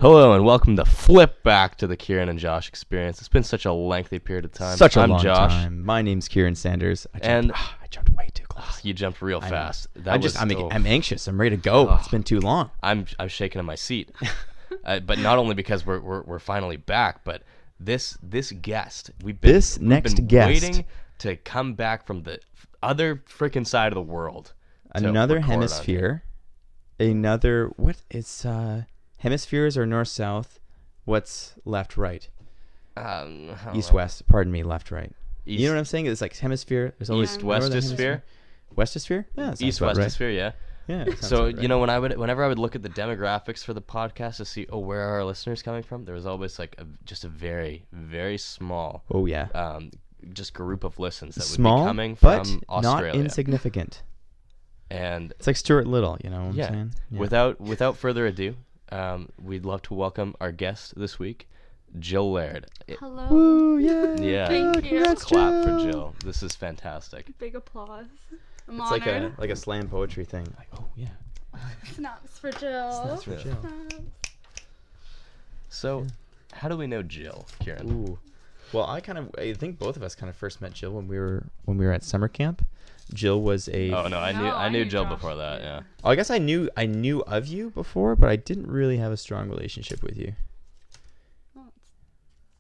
Hello and welcome to Flip Back to the Ciaran and Josh experience. It's been such a lengthy period of time. I'm long Josh. Time. My name's Ciaran Sanders. I jumped way too close. You jumped real fast. I'm anxious. I'm ready to go. It's been too long. I'm shaking in my seat. But not only because we're finally back, but this guest we've been waiting to come back from the other freaking side of the world. Another hemisphere. Hemispheres are north south. What's left right? East west. Pardon me, left right. East, you know what I'm saying? It's like hemisphere. There's always east westisphere. Westisphere? Yeah. East westisphere. Right. Yeah. Yeah. So right. You know, whenever I would look at the demographics for the podcast to see where are our listeners coming from, there was always like just a very, very small. Oh yeah. Just group of listens that small, would be coming from Australia. Not insignificant. And it's like Stuart Little, you know what I'm saying? Yeah. Without further ado, we'd love to welcome our guest this week, Jill Laird. Hello. Woo, yeah. Yeah. Thank you. Let's clap for Jill. This is fantastic. Big applause. I'm it's honored. like a slam poetry thing. Like, oh yeah. Snaps for Jill. Snaps for Jill. So, how do we know Jill, Ciaran? Ooh. Well, I think both of us kind of first met Jill when we were at summer camp. Jill was a. Oh no, I knew Jill before that. Yeah. Oh, I guess I knew of you before, but I didn't really have a strong relationship with you. Well, it's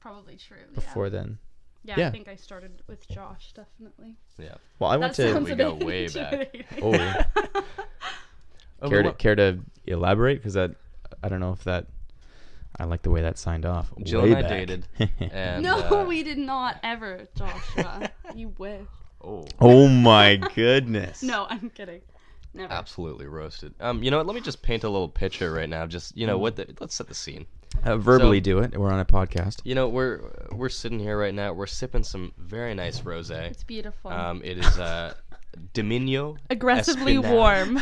probably true. Before then. Yeah, I think I started with Josh, definitely. Yeah. Well, I went to. We go way back. Oh. Care to elaborate? Because I don't know if that. I like the way that signed off. Jill and I dated. And, no, we did not ever, Joshua. You wish. Oh my goodness. No, I'm kidding. Never. Absolutely roasted. You know what? Let me just paint a little picture right now. Just let's set the scene. Verbally do it. We're on a podcast. You know, we're sitting here right now. We're sipping some very nice rosé. It's beautiful. It is Dominio. Aggressively Espinal. Warm.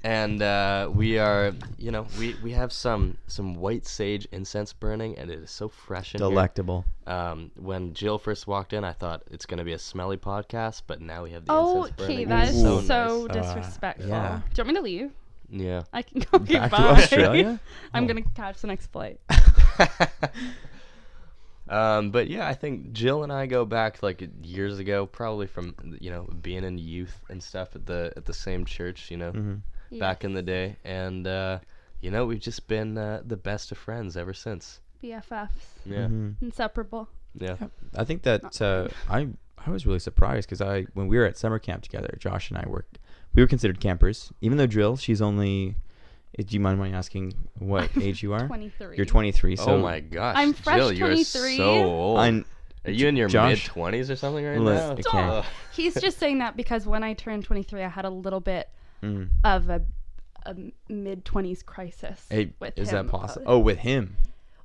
And we are, you know, we have some white sage incense burning, and it is so fresh in delectable. Here. When Jill first walked in, I thought it's going to be a smelly podcast, but now we have the incense burning. Okay, that is so nice. Disrespectful. Yeah. Do you want me to leave? Yeah. I can go back goodbye. to Australia? I'm going to catch the next flight. But yeah, I think Jill and I go back like years ago, probably from, you know, being in youth and stuff at the same church, you know. Mm-hmm. Back in the day, and you know, we've just been the best of friends ever since. BFFs. Yeah. Mm-hmm. Inseparable. Yeah. I think that I was really surprised because when we were at summer camp together, Josh and I we were considered campers, even though Jill, she's only. Do you mind me asking what age you are? 23. You're 23. So oh my gosh, I'm fresh Jill, 23. You're so old. Are you in your mid-20s or something right now? Okay. He's just saying that because when I turned 23, I had a little bit of a mid-20s crisis with him. Is that possible? Oh, with him?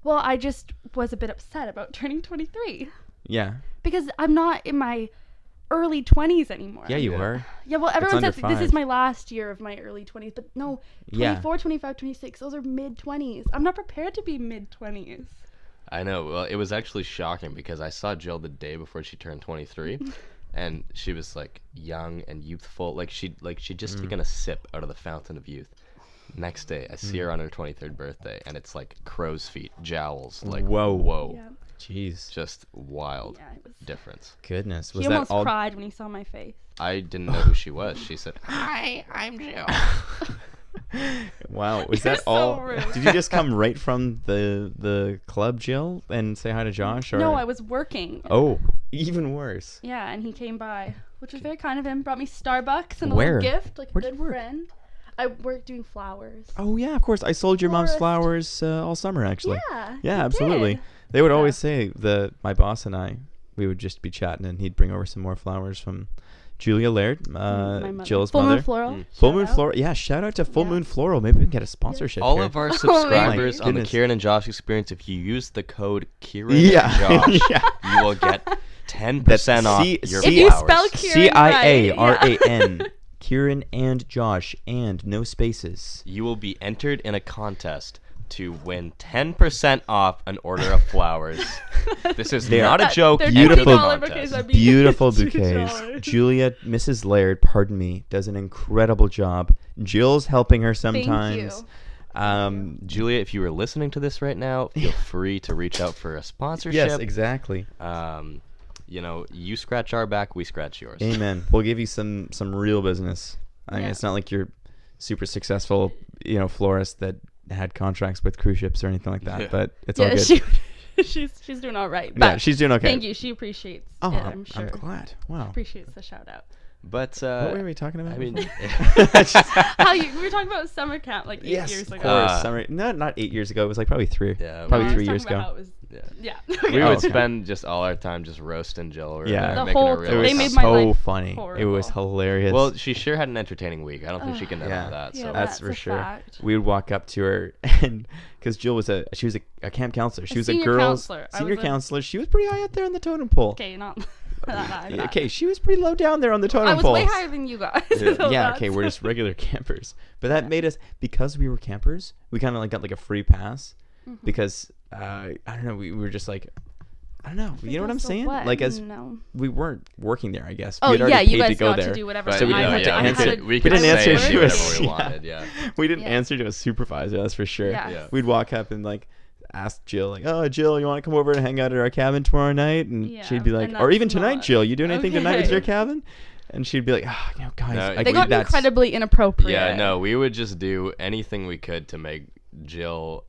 Well, I just was a bit upset about turning 23. Yeah. Because I'm not in my early 20s anymore. Yeah, you are. Yeah, well, everyone says under this is my last year of my early 20s, but no, 24, 25, 26, those are mid-20s. I'm not prepared to be mid-20s. I know. Well, it was actually shocking because I saw Jill the day before she turned 23. And she was like young and youthful, like she'd just taken a sip out of the fountain of youth. Next day, I see her on her 23rd birthday, and it's like crow's feet, jowls, like whoa, Yeah. Jeez, just wild difference. Goodness, he almost cried when he saw my face. I didn't know who she was. She said, "Hi, I'm Jill." Wow, was that all? Rude. Did you just come right from the club, Jill, and say hi to Josh? Or? No, I was working. Oh, even worse. Yeah, and he came by, which was very kind of him. Brought me Starbucks and a Where? little gift, like a Where'd good you work? friend. I work doing flowers. Oh yeah, of course. I sold your mom's flowers all summer, actually. Yeah. Yeah, absolutely. Did. They would always say my boss and I, we would just be chatting, and he'd bring over some more flowers from Julia Laird, Jill's Full mother. Moon Floral. Full Moon Floral. Yeah, shout out to Full Moon Floral. Maybe we can get a sponsorship. All here. of our subscribers on the goodness. Ciaran and Josh experience, if you use the code Ciaran and Josh, you will get 10% off your flowers. If you spell Ciaran Ciaran, Ciaran and Josh, and no spaces. You will be entered in a contest to win 10% off an order of flowers. This is not a joke. Beautiful bouquets. Beautiful bouquets. Julia, Mrs. Laird, pardon me, does an incredible job. Jill's helping her sometimes. Julia, if you are listening to this right now, feel free to reach out for a sponsorship. Yes, exactly. You scratch our back, we scratch yours. Amen. We'll give you some real business. I mean, it's not like you're super successful, florist that had contracts with cruise ships or anything like that, but it's all good. She's doing all right. But yeah, she's doing okay. Thank you. She appreciates it, I'm sure. I'm glad. Wow. Appreciates the shout out. But what were we talking about? I mean, We were talking about summer camp like 8 years ago. Summer. No, not 8 years ago. It was like probably 3 years ago. Yeah. We would spend just all our time just roasting Jill. The whole it was they made my so life funny. horrible. It was hilarious. Well, she sure had an entertaining week. I don't think she can deny that. So that's for sure. Fact. We would walk up to her, and because Jill was a camp counselor. She was a girls senior counselor. She was pretty high up there on the totem pole. Okay, not that high. Okay, she was pretty low down there on the totem pole. I was way higher than you guys. Okay, we're just regular campers. But that made us, because we were campers, we kind of like got like a free pass because I don't know, we were just like, I don't know, you know what I'm saying? What? Like we weren't working there, I guess. We had already you paid guys to go got there. to do whatever. So we didn't have to answer. We didn't answer say to whatever we wanted. Yeah. We didn't answer to a supervisor. That's for sure. Yeah. We'd walk up and like ask Jill, like, "Oh, Jill, you want to come over and hang out at our cabin tomorrow night?" And she'd be like, "Or even tonight, Jill. You doing anything tonight with your cabin?" And she'd be like, guys, they got incredibly inappropriate. Yeah, no, we would just do anything we could to make Jill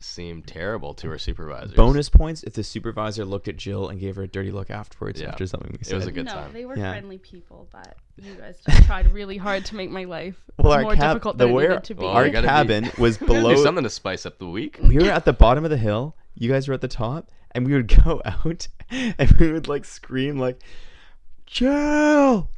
seem terrible to her supervisors. Bonus points if the supervisor looked at Jill and gave her a dirty look afterwards after something we said. It was a good time. No, they were friendly people, but you guys just tried really hard to make my life more difficult than it needed to be. Our cabin was below. Do something to spice up the week. We were at the bottom of the hill. You guys were at the top, and we would go out, and we would like scream like, "Jill!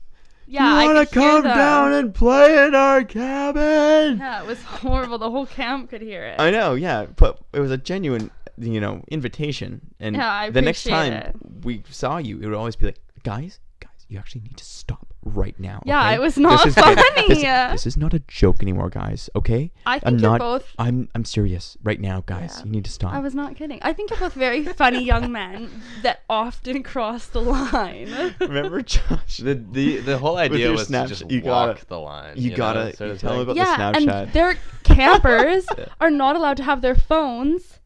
Yeah, you want to come down and play in our cabin?" Yeah, it was horrible. The whole camp could hear it. I know, yeah, but it was a genuine, invitation. And the next time we saw you, it would always be like, guys, you actually need to stop right now. Yeah, okay? it was not funny. This is not a joke anymore, guys. Okay? I think you're both. I'm serious right now, guys. Yeah. You need to stop. I was not kidding. I think you're both very funny young men that often cross the line. Remember, Josh? The whole idea was to just walk the line. You gotta tell them about the Snapchat. And their campers are not allowed to have their phones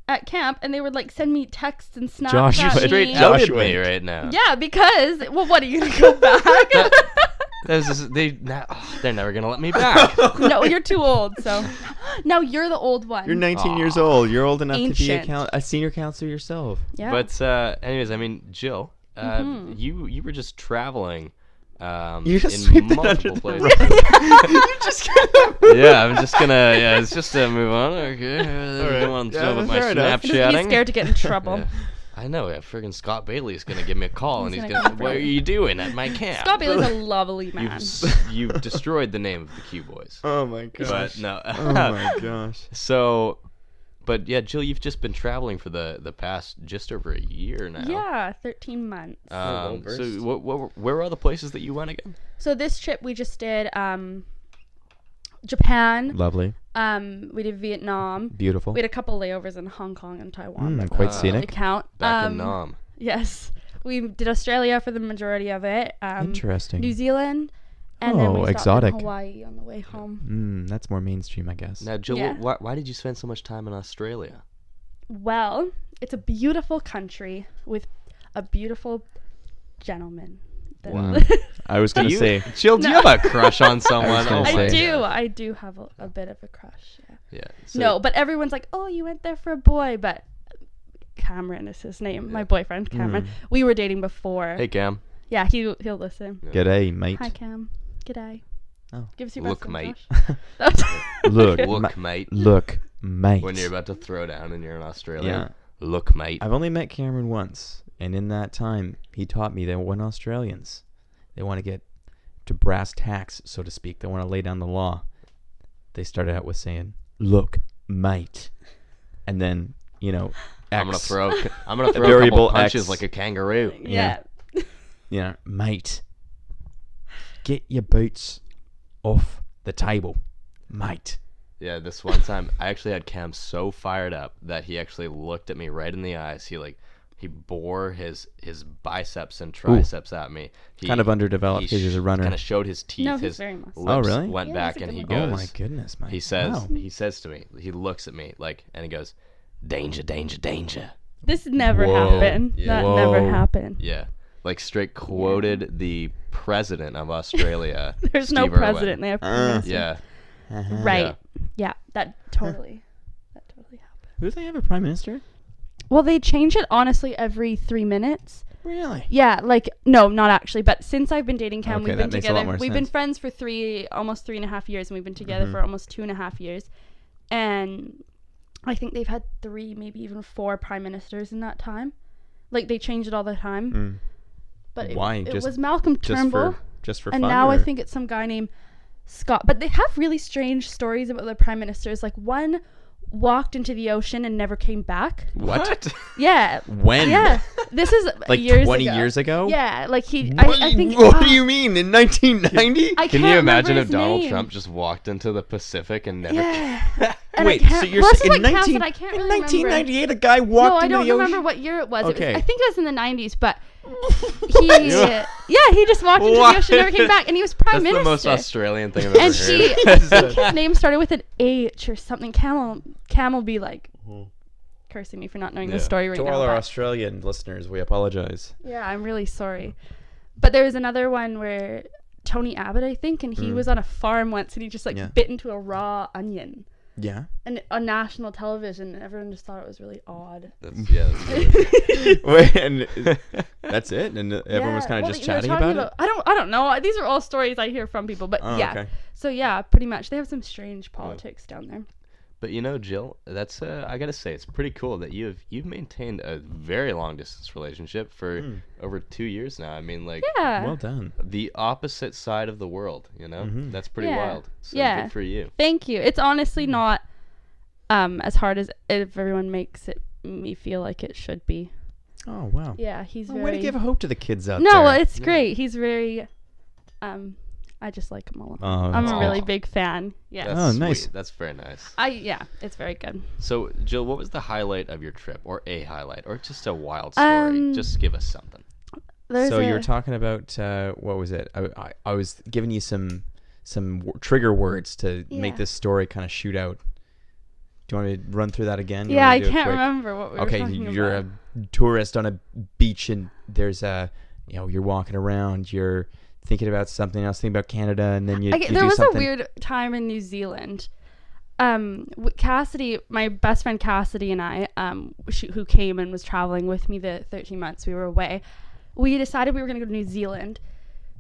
at camp, and they would like send me texts and Snapchat. Josh, straight outed me right now. Yeah, because what are you gonna go back? They're never gonna let me back. No, you're too old. So now you're the old one. You're 19 years old. You're old enough to be a senior counselor yourself. Yeah. But anyways, I mean, Jill, you were just traveling. You just in multiple places. I'm just gonna. Yeah, it's just to move on. Okay, go on with my Snapchatting. Just be scared to get in trouble. Yeah. I know. Yeah, friggin' Scott Bailey's gonna give me a call and he's gonna. What are you doing at my camp? Scott Bailey's a lovely man. You've destroyed the name of the Q Boys. Oh my gosh. But no. Oh my gosh. So. But yeah, Jill, you've just been traveling for the past just over a year now. Yeah, 13 months. So where are all the places that you went again? So this trip we just did Japan. Lovely. We did Vietnam. Beautiful. We had a couple layovers in Hong Kong and Taiwan. Quite scenic. Count. Back in Nam. Yes. We did Australia for the majority of it. Interesting. New Zealand. And then we stopped exotic. in Hawaii on the way home. That's more mainstream, I guess. Now, Jill, why did you spend so much time in Australia? Well, it's a beautiful country with a beautiful gentleman. Wow. I was going to say. Jill, do you have a crush on someone? I do have a bit of a crush, yeah. So no, but everyone's like, oh, you went there for a boy, but Cameron is his name. My boyfriend, Cameron. We were dating before. Hey, Cam. Yeah, he'll listen. Yeah. G'day, mate. Hi, Cam. G'day. Oh. Give us your Look, mate. Look, mate. Look, mate. When you're about to throw down and you're in Australia. Yeah. Look, mate. I've only met Cameron once, and in that time, he taught me that when Australians, they want to get to brass tacks, so to speak, they want to lay down the law, they started out with saying, "Look, mate," and then X. I'm gonna throw a couple punches like a kangaroo. Yeah. Yeah, mate. Get your boots off the table, mate. Yeah, this one time I actually had Cam so fired up that he actually looked at me right in the eyes. He He bore his biceps and triceps at me. He kind of underdeveloped because he's a runner. Kind of showed his teeth. No, his he's very muscular. lips really? went Yeah, back, he's a and good he looker. goes. Oh my goodness, Mike. He says. Wow. He says to me. He looks at me and he goes, "Danger, danger, danger." This never Whoa. happened. Yeah. That Whoa. never happened. Yeah, like straight quoted the president of Australia. There's Steve no Irwin. president. They have prime minister. Yeah. Right. Yeah. That totally happened. Who do they have a prime minister? Well, they change it honestly every 3 minutes. Really? Yeah, like no, not actually. But since I've been dating Cam, Okay, we've that been makes a lot together. more We've been sense. friends for almost 3.5 years, and we've been together for almost 2.5 years. And I think they've had 3, maybe even 4 prime ministers in that time. Like they change it all the time. But Why? it Just- was Malcolm Turnbull, Just for and fun? now I or- think it's some guy named Scott. But they have really strange stories about their prime ministers. Like one walked into the ocean and never came back. What? Yeah. When? Yeah. This is Like years 20 ago. years ago? Yeah, like he. What, I think. what do you mean? In 1990? I Can can't you imagine remember if his Donald name. Trump just walked into the Pacific and never? Yeah. And Wait, I can't, so you're well, this is saying what in Cam said, 19, I can't in really 1998 a guy remember. walked No, I into don't the ocean? remember what year it was. Okay. I think it was in the 90s, but he just walked into the ocean, never came back, and he was prime That's minister. the most Australian thing I've ever And heard. I think his name started with an H or something. Cam will be like cursing me for not knowing the story right To now. all our but- Australian listeners, we apologize. Yeah, I'm really sorry. But there was another one where Tony Abbott, I think, and he was on a farm once, and he just Yeah. bit into a raw onion. Yeah. And on national television, and everyone just thought it was really odd. That's good. Wait, and that's it? And everyone was Yeah, kind of well, just they were chatting talking about it? I don't know. These are all stories I hear from people, but Oh, yeah. okay. So yeah, pretty much they have some strange politics down there. But you know, Jill, that's I gotta say, it's pretty cool that you've maintained a very long distance relationship for over 2 years now. I mean, like Yeah. Well done. the opposite side of the world. You know, that's pretty Yeah. wild. So Yeah. good for you. Thank you. It's honestly not as hard as if everyone makes it me feel like it should be. Oh, wow. Yeah, he's Well, very. way to give hope to the kids out no, there. well, it's great. He's very. I just like him a lot. Oh, I'm that's a aw. really big fan. Yeah. That's Oh, sweet. nice. That's very nice. It's very good. So, Jill, what was the highlight of your trip, or a highlight, or just a wild story? Just give us something. There's You were talking about, what was it? I was giving you some trigger words to make Yeah. this story kind of shoot out. Do you want me to run through that again? You Yeah, wanna I do it can't quick? remember what we were Okay, talking you're about. a tourist on a beach and there's you're walking around, you're thinking about something else, thinking about Canada, and then you There do was something. a weird time in New Zealand. Cassidy, my best friend Cassidy and I, who came and was traveling with me the 13 months we were away, we decided we were going to go to New Zealand.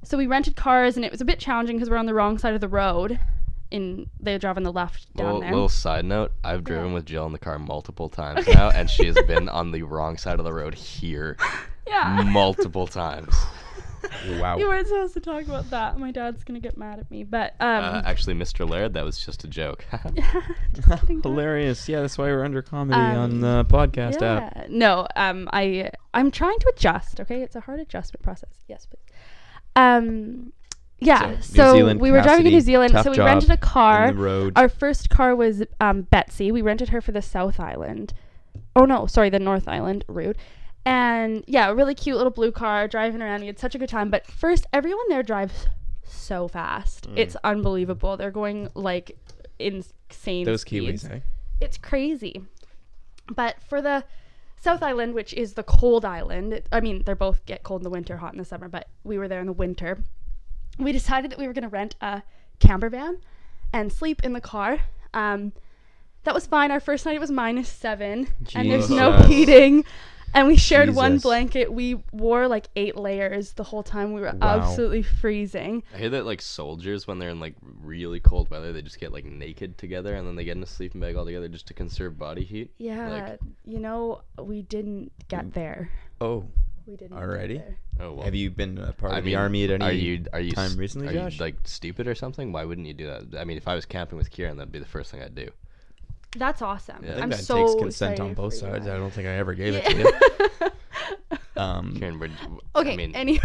So we rented cars, and it was a bit challenging because we're on the wrong side of the road. They drive on the left down there. Little side note, I've driven with Jill in the car multiple times now, and she has been on the wrong side of the road here Yeah. multiple times. Wow. You weren't supposed to talk about that. My dad's going to get mad at me. But, Actually, Mr. Laird, that was just a joke. just kidding, Dad. Hilarious. Yeah, that's why we're under comedy on the podcast app. Yeah. No, I'm trying to adjust, okay? It's a hard adjustment process. Yes, please. Yeah, So, New Zealand, we were driving in New Cassidy, Zealand, tough so we job rented a car. in the road. Our first car was Betsy. We rented her for the South Island. Oh, no, sorry, the North Island route. And, yeah, a really cute little blue car, driving around. We had such a good time. But first, everyone there drives so fast. It's unbelievable. They're going, like, insane Those speeds. Kiwis, eh? It's crazy. But for the South Island, which is the cold island, they both get cold in the winter, hot in the summer, but we were there in the winter. We decided that we were going to rent a camper van and sleep in the car. That was fine. Our first night it was -7, and there's no Jesus. heating. And we shared one Jesus. blanket. We wore like 8 layers the whole time. We were Wow. absolutely freezing. I hear that like soldiers, when they're in like really cold weather, they just get like naked together and then they get in a sleeping bag all together just to conserve body heat. Yeah, we didn't get there. Oh, We didn't. Already? Get there. Oh well. have you been a part I of mean, the army at any are you time recently, are Josh? you like stupid or something? Why wouldn't you do that? I mean, if I was camping with Ciaran, that'd be the first thing I'd do. That's awesome. Yeah. I think I'm that so takes consent on excited both for you. sides. I don't think I ever gave it to you. Ciaran, Okay. I mean, anyways.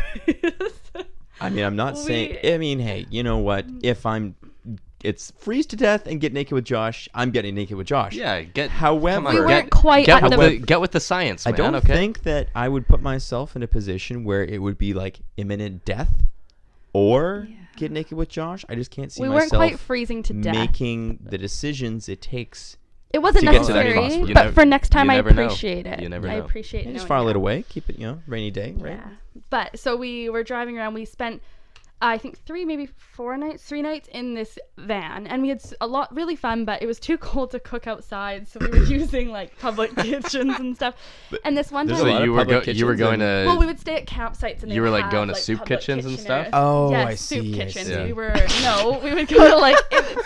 I'm not saying. I mean, hey, you know what? If I'm it's freeze to death and get naked with Josh. I'm getting naked with Josh. Yeah, However, come on, We weren't quite get at with get with the science, I man. don't Okay. think that I would put myself in a position where it would be like imminent death or get naked with Josh. I just can't see We weren't myself quite freezing to death. making the decisions it takes. It wasn't to get to that necessary, possible. but for next time, you I never know. appreciate it. You never I know. appreciate You just knowing file that. it away. Keep it, rainy day, right? Yeah. But so we were driving around. We spent, I think, 3 nights in this van, and we had really fun. But it was too cold to cook outside, so we were using like public kitchens and stuff. And this one There's time, a lot of you were public you were kitchens going to. well, we would stay at campsites, and You were, they'd like, have, going to soup public kitchens and stuff? kitcheners. Oh, yes, I soup see, I kitchens. see. We would go to like,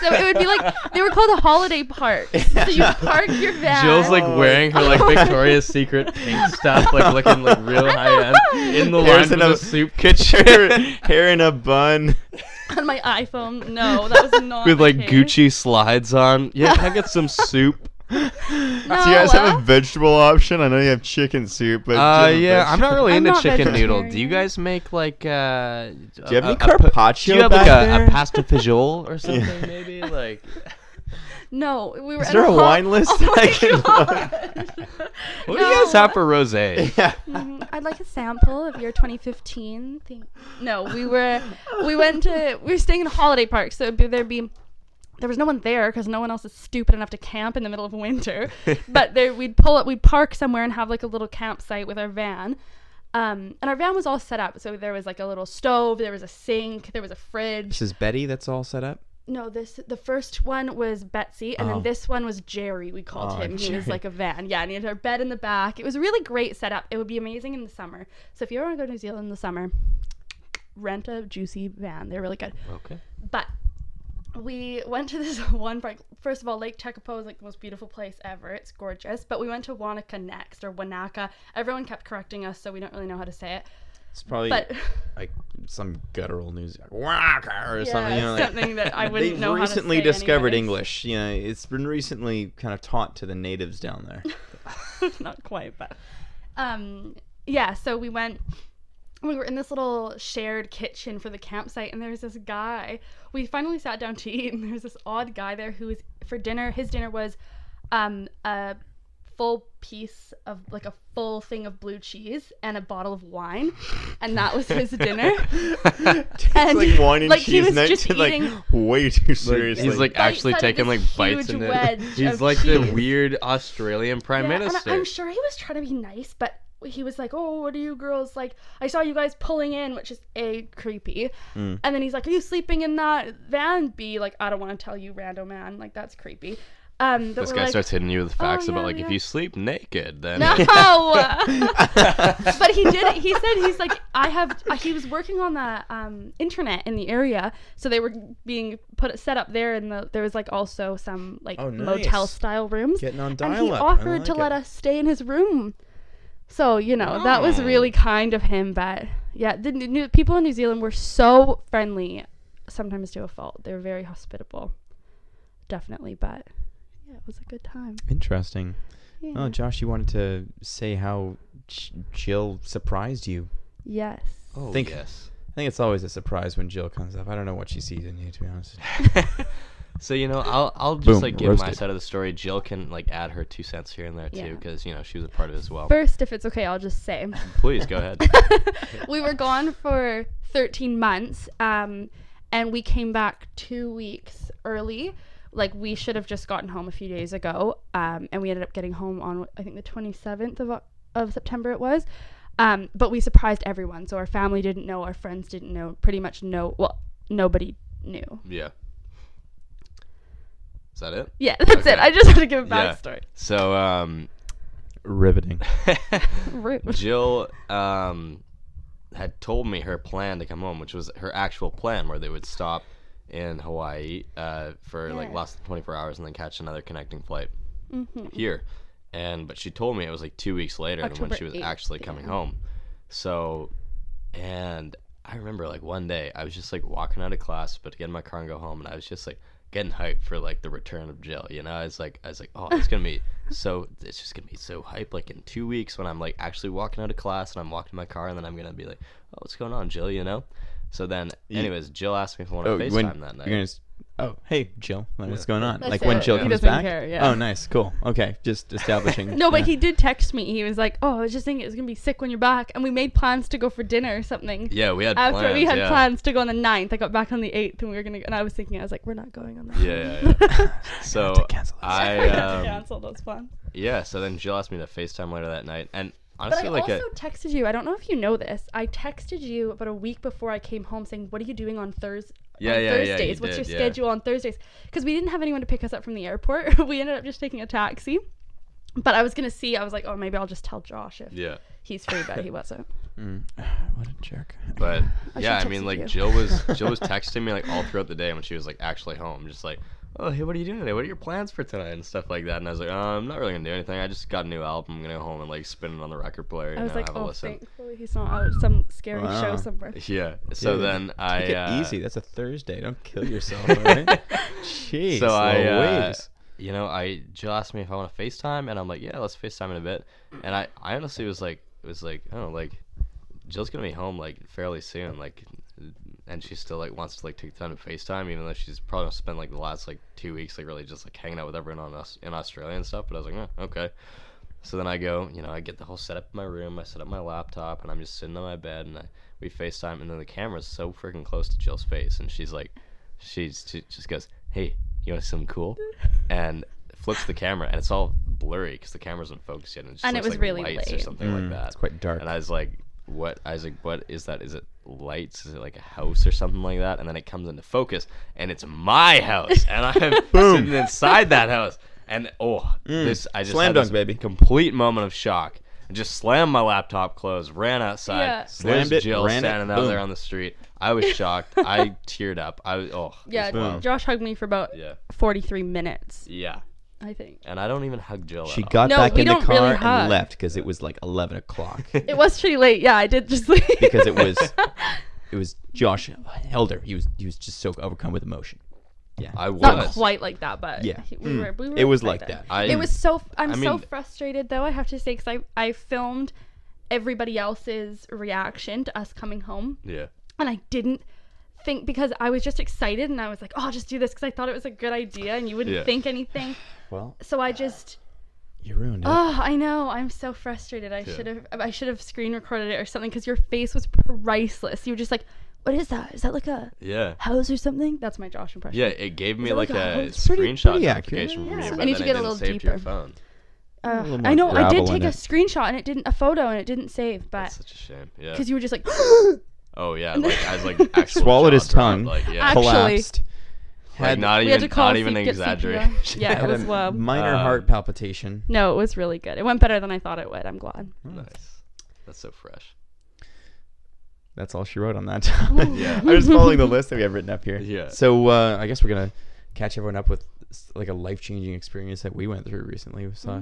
so it would be like they were called a holiday park. So you park your van. Jill's like wearing her like Victoria's Secret pink stuff, like looking like real high end in the line Hair's for in the a soup kitchen hair in a bun. on my iPhone. No, that was not with the like case. Gucci slides on. Yeah, can I get some soup? No, Do you guys have a vegetable option? I know you have chicken soup, but Yeah, I'm not really I'm into not chicken noodle. Do you vegetarian. guys make like Do you have any Do you carpaccio have back like there? a pasta fagioli or something maybe? Like No, we were. Is in there a hot- wine list Oh my I can God. what do you guys have for rosé? Yeah. I'd like a sample of your 2015 thing. No, we were staying in a holiday park, so there was no one there because no one else is stupid enough to camp in the middle of winter. But we'd park somewhere and have like a little campsite with our van. And our van was all set up, so there was like a little stove, there was a sink, there was a fridge. This is Betty that's all set up? No, the first one was Betsy, and Oh. then this one was Jerry. We called Oh, him. He was Jerry. like a van. Yeah, and he had our bed in the back. It was a really great setup. It would be amazing in the summer. So if you ever want to go to New Zealand in the summer, rent a juicy van. They're really good. Okay. But we went to this one park. First of all, Lake Tekapo is like the most beautiful place ever. It's gorgeous. But we went to Wanaka next, or Wanaka. Everyone kept correcting us, so we don't really know how to say it. It's probably But like some guttural news, like Waka or something. yeah, Like, something that I wouldn't they've know how to recently say discovered anyways. English. It's been recently kind of taught to the natives down there. Not quite, but yeah, so we were in this little shared kitchen for the campsite, and there was this guy. We finally sat down to eat, and there was this odd guy there who was, for dinner, his dinner was a full piece of, like, a full thing of blue cheese and a bottle of wine, and that was his dinner. It's And, like wine and like, he cheese was night just to, like, eating- way too seriously. He's like Bites actually out of taking like this bites huge in wedge it. He's of like the cheese. weird Australian prime Yeah, minister. And I'm sure he was trying to be nice, but he was like, "Oh, what are you girls like? I saw you guys pulling in," which is creepy. And then he's like, "Are you sleeping in that van?" B, like, "I don't want to tell you, rando man. Like, that's creepy." But This we're guy like, starts hitting you with facts about yeah, like yeah. if you sleep naked, then No. But he did. He said he's like, he was working on the internet in the area, so they were being set up there, and there was like also some like Oh, nice. motel style rooms. Getting on And dial-up. he I offered like to it. let us stay in his room. So, that was really kind of him. But yeah, the people in New Zealand were so friendly, sometimes to a fault. They were very hospitable, definitely. But yeah, it was a good time. Interesting. Yeah. Oh, Josh, you wanted to say how Jill surprised you. Yes. oh Think- yes. I think it's always a surprise when Jill comes up. I don't know what she sees in you, to be honest. So I'll just Boom, like give my roasted. side of the story. Jill can like add her 2 cents here and there Yeah. too, because she was a part of it as well. First, if it's okay, I'll just say Please go ahead. we were gone for 13 months, and we came back 2 weeks early. Like, we should have just gotten home a few days ago, and we ended up getting home on, I think, the 27th of September it was. But we surprised everyone, so our family didn't know, our friends didn't know, pretty much nobody knew. Yeah. Is that it? Yeah, that's it. Okay. I just had to give a Yeah. backstory. So Riveting. Rude. Jill had told me her plan to come home, which was her actual plan, where they would stop in Hawaii for like Yeah. less than 24 hours and then catch another connecting flight Mm-hmm. here. But she told me it was like 2 weeks later than when October she was 8th, actually coming yeah. home. So, and I remember like one day I was just like walking out of class, but to get in my car and go home, and I was just like getting hyped for like the return of Jill. I was like, oh, it's gonna be it's just gonna be so hype. Like in 2 weeks when I'm like actually walking out of class and I'm walking to my car, and then I'm gonna be like, oh, what's going on, Jill? So then, anyways, Jill asked me if I want to FaceTime that night. Oh, hey, Jill. Like, what's Yeah. going on? That's Like when it. Jill He comes doesn't back? care, yeah. Oh, nice. Cool. Okay. Just establishing. No, but yeah. he did text me. He was like, "Oh, I was just thinking it's gonna be sick when you're back," and we made plans to go for dinner or something. Yeah, we had After plans. we had yeah. plans to go on the 9th, I got back on the 8th, and we were gonna. And I was thinking, I was like, "We're not going on that." Yeah. So to cancel this. I Cancel those plans. yeah. So then Jill asked me to FaceTime later that night, and But honestly, I like also texted you. I don't know if you know this. I texted you about a week before I came home, saying, "What are you doing on Thursdays? you What's did, your yeah. schedule on Thursdays?" Because we didn't have anyone to pick us up from the airport. We ended up just taking a taxi. But I was gonna see. I was like, "Oh, maybe I'll just tell Josh if yeah. he's free," but he wasn't. What a jerk. But I yeah, I should mean, text like you. Jill was texting me like all throughout the day when she was like actually home, just like, "Oh, hey, what are you doing today? What are your plans for tonight?" and stuff like that. And I was like, I'm not really gonna do anything. I just got a new album. I'm gonna go home and like spin it on the record player. I was like, have a "Oh, listen." thankfully he's not out at some scary Wow. show somewhere." Yeah. So Dude, then I Take it easy. That's a Thursday. Don't kill yourself. All right? Jeez. So I, Louise. Jill asked me if I want to FaceTime, and I'm like, yeah, let's FaceTime in a bit. And I honestly was like, oh, like, Jill's gonna be home like fairly soon, like, and she still like wants to like take time to FaceTime, even though she's probably gonna spend like the last like 2 weeks like really just like hanging out with everyone in Australia and stuff. But I was like, okay. So then I go, I get the whole setup in my room. I set up my laptop, and I'm just sitting on my bed, and we FaceTime, and then the camera's so freaking close to Jill's face, and she just goes, "Hey, you want something cool?" and flips the camera, and it's all blurry because the camera's not focused yet, and it just And it looks was like really lights or late. something like that. It's quite dark. And I was like, what? I was like, what is that? Is it lights? Is it like a house or something like that? And then it comes into focus, and it's my house, and I'm sitting inside that house. And this I just Slam had dunk, this baby. complete moment of shock. I just slammed my laptop closed, ran outside. Yeah. Slammed There's it, Jill ran it, standing out boom. there on the street. I was shocked. I teared up. I was Yeah, Boom. Josh hugged me for about yeah, 43 minutes, yeah. I think. And I don't even hug Jill. She at all. got No, back we in the don't really car hug. and left because it was like 11 o'clock. It was pretty late. Yeah, I did just leave. Because it was Josh held her. He was just so overcome with emotion. Yeah. I was. Not quite like that, but Yeah. we were It was excited. like that. It was so. I'm I so mean- frustrated though. I have to say, because I filmed everybody else's reaction to us coming home, Yeah. and I didn't think, because I was just excited and I was like, oh, I'll just do this because I thought it was a good idea and you wouldn't Yeah. think anything. Well, So I just. you ruined it. Oh, I know. I'm so frustrated. I should have screen recorded it or something, because your face was priceless. You were just like, "What is that? Is that like a Yeah. house or something?" That's my Josh impression. Yeah, it gave me it like like a a house? Pretty screenshot accurate. notification from Yeah. you, I but need then to it get a didn't little save to your deeper. phone. A little more I know. I did gravel in take a it. screenshot and it didn't, a photo, and it didn't save. But That's such a shame. Yeah. because you were just like, Oh yeah, like I was like actual Swallowed jaw his tongue. dropped, like yeah, Actually- Collapsed. like not we had to even call not even get CPR. exaggerating. Yeah, it Had was a well. minor heart palpitation. No, it was really good. It went better than I thought it would. I'm glad. Nice. That's so fresh. That's all she wrote on that topic. Yeah. I was following the list that we have written up here. Yeah. So I guess we're gonna catch everyone up with like a life-changing experience that we went through recently. We saw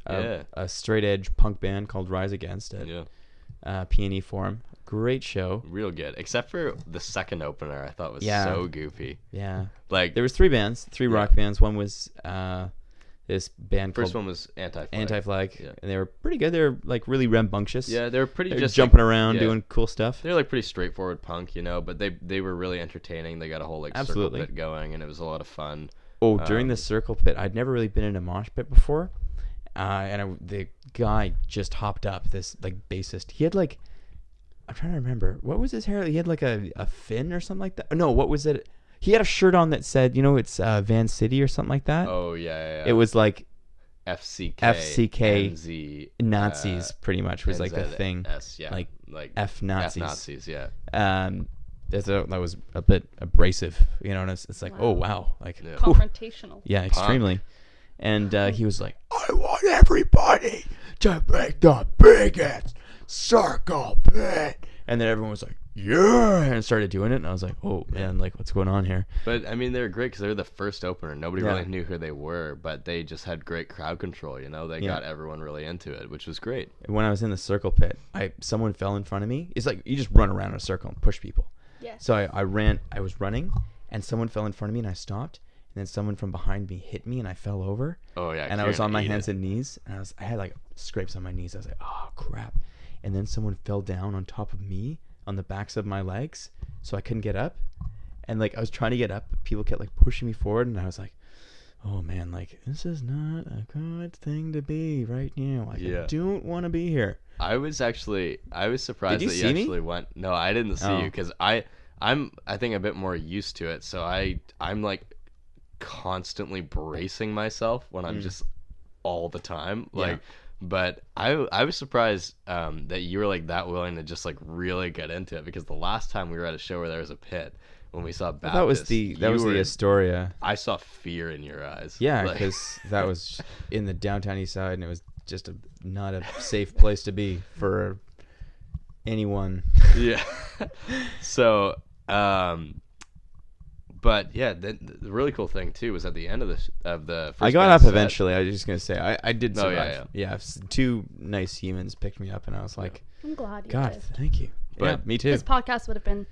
Yeah. a straight edge punk band called Rise Against at Yeah. P&E Forum. Great show. Real good. Except for the second opener, I thought was Yeah. so goofy. Yeah. Like There was three bands, three rock bands. One was this band first called one was Anti-Flag. Anti-Flag, Yeah. and they were pretty good. They were like really rambunctious. Yeah, they were pretty They're just jumping like, around, yeah. doing cool stuff. They're like pretty straightforward punk, but they were really entertaining. They got a whole like Absolutely. circle pit going, and it was a lot of fun. Oh, during the circle pit, I'd never really been in a mosh pit before, the guy just hopped up. This like bassist, he had like, I'm trying to remember, what was his hair? He had like a fin or something like that. No, what was it? He had a shirt on that said, it's Van City or something like that. Oh yeah. It was like FCK, FCK Nazis, pretty much was like the thing. Yeah, like like F Nazis. Nazis, yeah. That was a bit abrasive, and it's like, oh wow, like Yeah. oof. Confrontational. Yeah, extremely. And he was like, I want everybody to make the biggest circle pit. And then everyone was like, yeah, and started doing it. And I was like, oh, man, like, what's going on here? But, I mean, they were great because they were the first opener. Nobody Yeah. really knew who they were, but they just had great crowd control, They got everyone really into it, which was great. And when I was in the circle pit, someone fell in front of me. It's like you just run around in a circle and push people. Yes. So I was running, and someone fell in front of me, and I stopped. And then someone from behind me hit me, and I fell over. Oh, yeah. And I was Ciaran on my ate hands it. and knees, and I had like scrapes on my knees. I was like, oh crap! And then someone fell down on top of me on the backs of my legs, so I couldn't get up. And like I was trying to get up, people kept like pushing me forward, and I was like, oh man, like this is not a good thing to be right now. Like I don't want to be here. I was surprised Did you that see you me? actually went. No, I didn't see Oh. you because I'm I think a bit more used to it. So I'm like constantly bracing myself when I'm just all the time. Like, but I was surprised that you were like that willing to just like really get into it, because the last time we were at a show where there was a pit, when we saw Baptist, That was the Astoria. I saw fear in your eyes. Yeah, Like- because that was in the downtown east side, and it was just not a safe place to be for anyone. Yeah. So, but yeah, the really cool thing too was at the end of the first I got band up set- eventually. I was just gonna say I did No, survive. yeah. Two nice humans picked me up, and I was like, I'm glad you God, did. thank you. But- Yeah, me too. This podcast would have been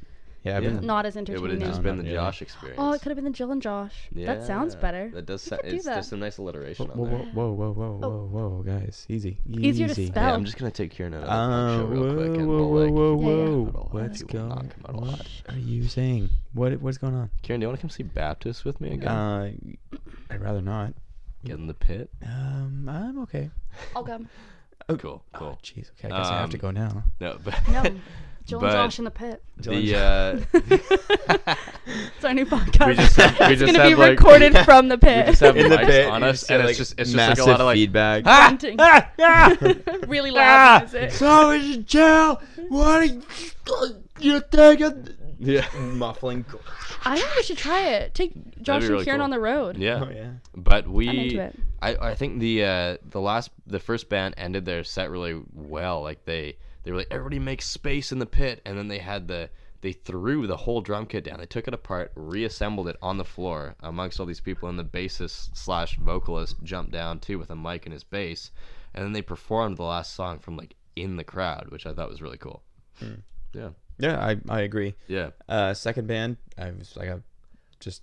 Yeah, I've Yeah. been not as It would entertaining. have just No, been not the really. Josh experience. Oh, it could have been the Jill and Josh. That sounds better. That does. We could do It's that. there's some nice alliteration Whoa, on there. whoa, guys, easy. Easier to spell. Yeah, I'm just gonna take Ciaran out of the show real quick, and Whoa, we'll like. Yeah. What's What's You will going? knock him out a lot. What are you saying? What's going on? Kieran, do you want to come see Baptist with me again? I'd rather not. Get in the pit. I'm okay. I'll go. Oh, Cool. Oh, jeez. Okay, I guess I have to go now. No, but No. Jill But- and Josh in the pit. It's our new podcast. we just have it's gonna be like, recorded from the we pit. just have In the mics pit, on you us, just and get, it's just like massive a lot of like feedback. Grunting. Really loud music. So is Jill. What are you thinking? yeah, Muffling. I think we should try it. Take Josh and really Kieran cool. on the road. yeah. Oh yeah. But I'm into it. I think the first band ended their set really well. Like they were like, everybody make space in the pit, and then they threw the whole drum kit down. They took it apart, reassembled it on the floor amongst all these people, and the bassist / vocalist jumped down too with a mic and his bass, and then they performed the last song from like in the crowd, which I thought was really cool. Yeah. Yeah, I agree. Yeah. Second band, I was like just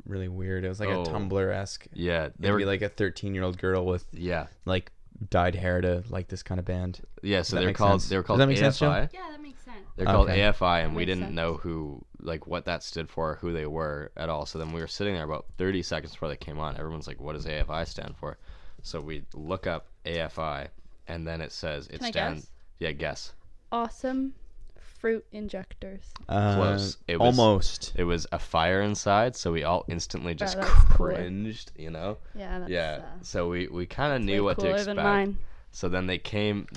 really weird. It was like a Tumblr-esque. Yeah. They were like a 13-year-old girl with Yeah. like dyed hair to like this kind of band. Yeah. So That they were makes called sense. they were Does called that make sense, Joe? AFI. Yeah, that makes sense. They're called Okay. AFI, and we makes didn't sense. know what that stood for, or who they were at all. So then we were sitting there about 30 seconds before they came on. Everyone's like, "What does AFI stand for?" So we look up AFI, and then it says it Can I stands. guess? Yeah, guess. Awesome fruit injectors. Close. It was- Almost. It was a fire inside, so we all instantly just that's cooler. cringed. You know? Yeah, that's Yeah. So we kind of way knew what to cooler expect. than mine. So then they came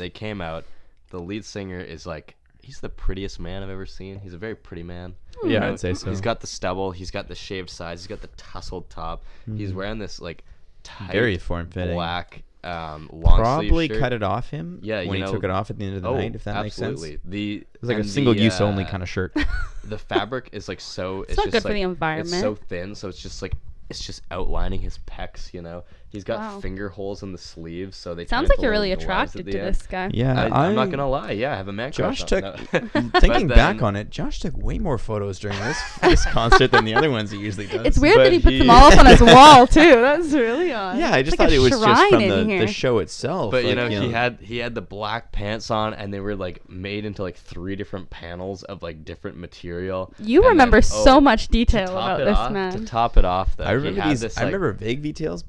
out. The lead singer is like, he's the prettiest man I've ever seen. He's a very pretty man. Hmm. Yeah, I'd say so. He's got the stubble. He's got the shaved sides. He's got the tussled top. He's wearing this like tight Very form-fitting. black long Probably sleeve shirt. cut it off him. Yeah, you when know- he took it off at the end of the night. If that absolutely. makes sense. It It was like a single-use only kind of shirt. The fabric is like so. It's not just good for like, the environment. It's so thin, so it's just outlining his pecs. You know, he's got Wow. finger holes in the sleeves, so they Sounds turn like into you're little really gloves at attracted the to end. this guy. Yeah, I'm not gonna lie. Yeah, I have a man crush. Josh took. on- Thinking But back then- on it, Josh took way more photos during this concert than the other ones he usually does. It's weird But that he puts them he- all up on his wall too. That's really odd. Yeah, I It's just like thought a it was just shrine from in the here. show itself. But like, he had the black pants on, and they were like made into like 3 different panels of like different material. You And remember then- so oh, much detail to top about it this off, man. To top it off, though, I he remember had these. This, I like, remember vague details,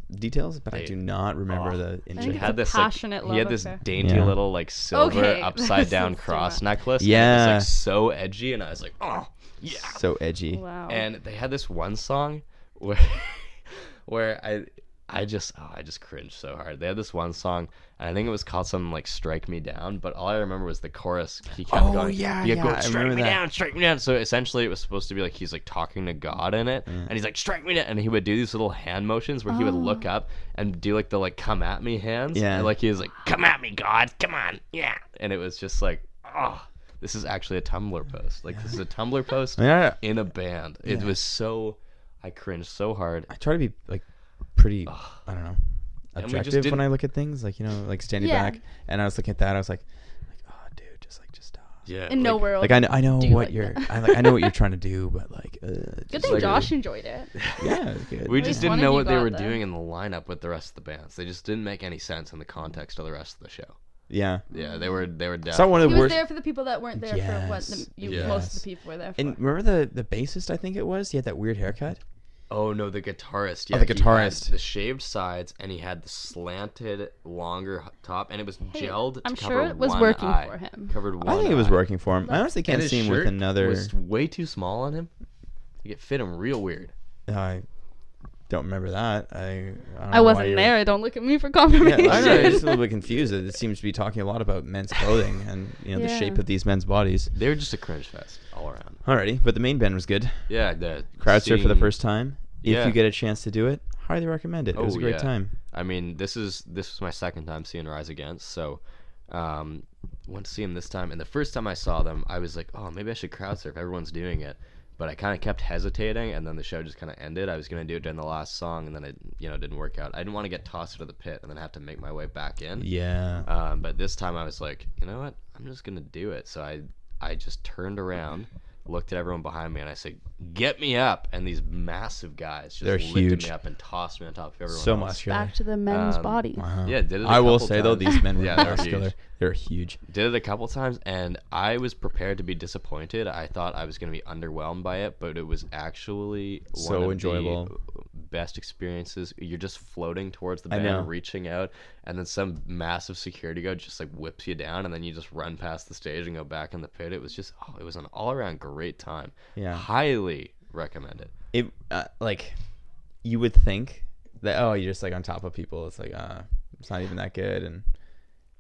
but I Hey. do not remember the think He it's intricate. a had this passionate like he had love this affair. dainty Yeah. little like silver Okay, upside down that's too cross much. necklace. Yeah. And it was like so edgy, and I was like, oh yeah. So edgy. Wow. And they had this one song where where I just cringed so hard. They had this one song, and I think it was called something like "Strike Me Down," but all I remember was the chorus. He kept Oh, going, yeah, he kept yeah, going, I "Strike remember me that. down, strike me down." So essentially, it was supposed to be like he's like talking to God in it, and he's like, "Strike me down," and he would do these little hand motions where he would look up and do like the like "come at me" hands, Yeah. and like he was like, "Come at me, God, come on, yeah," and it was just like, oh. This is actually a Tumblr post. Like, this is a Tumblr post Yeah. in a band. It Yeah. was so... I cringed so hard. I try to be like pretty. I don't know. And we just Objective when didn't- I look at things, like like standing Yeah. back, and I was looking at that, I was like, oh, dude, just stop. Yeah. in no world. Like I know Do you what like you're. that? I know what you're trying to do, but like. Good just thing like- Josh enjoyed it. Yeah, it was good. We At just least one didn't of know you what they got were there. doing in the lineup with the rest of the bands. They just didn't make any sense in the context of the rest of the show. Yeah. Yeah, they were definitely. It's not one of He the was worst. there for the people that weren't there for what Yes. most of the people were there for. And remember the bassist? I think it was. He had that weird haircut. Oh no, the guitarist. Oh, Yeah, the he had guitarist. the shaved sides, and he had the slanted, longer top, and it was gelled. To I'm cover sure it was one working eye. for him. Covered one. I think it was eye. working for him. I honestly And can't his see him with shirt another. was way too small on him. It fit him real weird. I don't remember that. I don't I know why wasn't you're- there. Don't look at me for Yeah, confirmation. I know. I'm just a little bit confused. It seems to be talking a lot about men's clothing and the Yeah. shape of these men's bodies. They were just a cringe fest all around. Alrighty, but the main band was good. Yeah, the Crowd surf for the seeing- first time. If Yeah. you get a chance to do it, highly recommend it. It was a Oh, great yeah. time. I mean, this was my second time seeing Rise Against, so went to see them this time. And the first time I saw them, I was like, oh, maybe I should crowd surf. Everyone's doing it. But I kind of kept hesitating, and then the show just kind of ended. I was going to do it during the last song, and then it didn't work out. I didn't want to get tossed into the pit and then have to make my way back in. Yeah. But this time I was like, you know what? I'm just going to do it. So I just turned around, looked at everyone behind me, and I said, get me up. And these massive guys just They're lifted huge. me up and tossed me on top of everyone So else. muscular. Back to the men's bodies. Wow. Yeah, did it a I will couple say though, times. these men were Yeah, they're muscular. huge. They're huge. Did it a couple times, and I was prepared to be disappointed. I thought I was going to be underwhelmed by it, but it was actually So one of enjoyable. the best experiences. You're just floating towards the I band, know. reaching out, and then some massive security guard just like whips you down, and then you just run past the stage and go back in the pit. It was just, it was an all-around great time. Yeah. Highly recommend it. It like you would think that you're just like on top of people. It's like it's not even that good.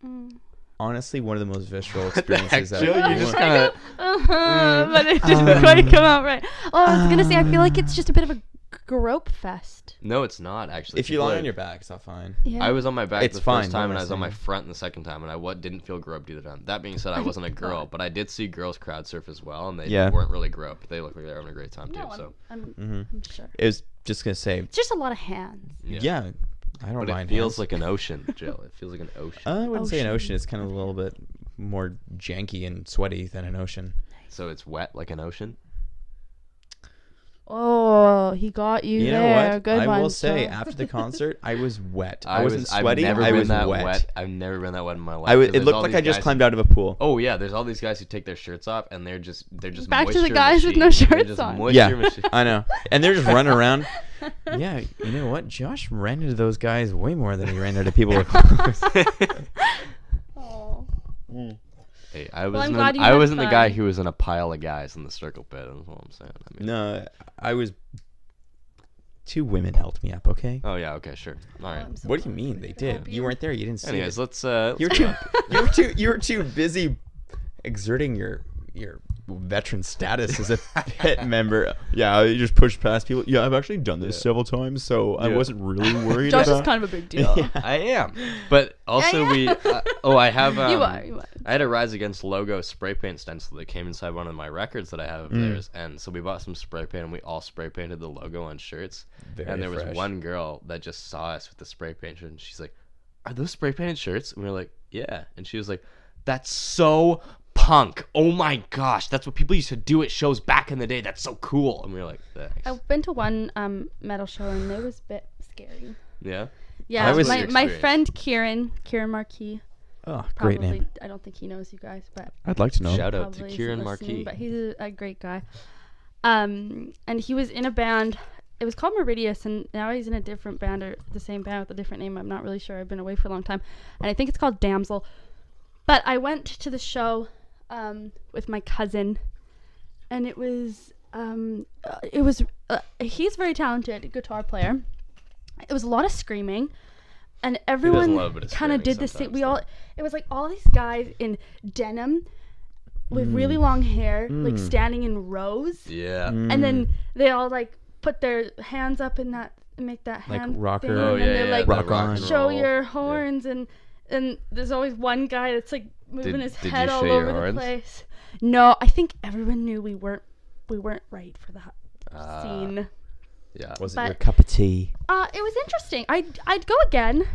And honestly, one of the most visceral experiences that Jill, you anyone- just kind of But it didn't quite come out right. Oh, I was gonna say, I feel like it's just a bit of a grope fest. no, it's not actually. if you People lie are- on your back, it's not fine. Yeah. I was on my back It's the fine, first time, what and am I I was on my saying? front the second time, and I didn't feel groped either time. That being said, I wasn't a girl, but I did see girls crowd surf as well, and they Yeah. weren't really groped. They looked like they were having a great time too. No, So I'm sure. It was just gonna say, It's just a lot of hands. yeah, I don't But mind. it feels hands. like an ocean, Jill. It feels like an ocean. I wouldn't say an Ocean. ocean. It's kind of a little bit more janky and sweaty than an ocean. So it's wet like an ocean. Oh, he got you, You know there. what? Good I one. will say Joe. after the concert, I was wet. I wasn't sweaty. I've never I been was that wet. I've never been that wet in my life. I was, 'cause it there's looked all like these I just guys climbed who- out of a pool. Oh yeah, there's all these guys who take their shirts off, and they're just Back to the moisture guys with no machines. They're shirts just on. moisture Yeah, machines. I know. And they're just running around. Yeah, you know what? Josh ran into those guys way more than he ran into people with clothes. Oh. Hey, I I'm wasn't. glad you I had wasn't the guy fun. who was in a pile of guys in the circle pit. That's what I'm saying. I mean, No, I was. 2 women helped me up. Okay. Oh yeah. Okay. Sure. All right. I'm so What do you sorry. mean they I did? hope You weren't there. You didn't see Anyways, it. let's. You were too. You were too busy exerting your veteran status as a pit member. Yeah, you just push past people. Yeah, I've actually done this several times, so I Yeah. wasn't really worried Josh is about. kind of a big deal. I am, but also Yeah. I have. You are. I had a Rise Against logo spray paint stencil that came inside one of my records that I have of theirs, and so we bought some spray paint and we all spray painted the logo on shirts. Very and there was fresh. one girl that just saw us with the spray paint shirt, and she's like, "Are those spray painted shirts?" And we were like, "Yeah," and she was like, "That's so punk! Oh my gosh, that's what people used to do at shows back in the day. That's so cool!" And we were like, "Thanks." I've been to one metal show and it was a bit scary. Yeah. Yeah, was my your my experience? friend Kieran Marquis. Oh, great Probably, name. I don't think he knows you guys, but I'd like to know. Shout out to probably Ciaran isn't listening, Marquis. but he's a great guy. And he was in a band. It was called Meridius, and now he's in a different band or the same band with a different name. I'm not really sure. I've been away for a long time, and I think it's called Damsel. But I went to the show with my cousin, and it was he's a very talented guitar player. It was a lot of screaming, and everyone love a bit of kind of screaming did the same. sometimes, It was like all these guys in denim with really long hair, like standing in rows, Yeah. and then they all like put their hands up in that, make that Like hand rocker. thing, Oh, and they're like, the rock on. show your horns, and there's always one guy that's like moving his did head you all show your over the horns? place. No, I think everyone knew we weren't right for that scene. Yeah. Was it But- your cup of tea? It was interesting. I'd go again.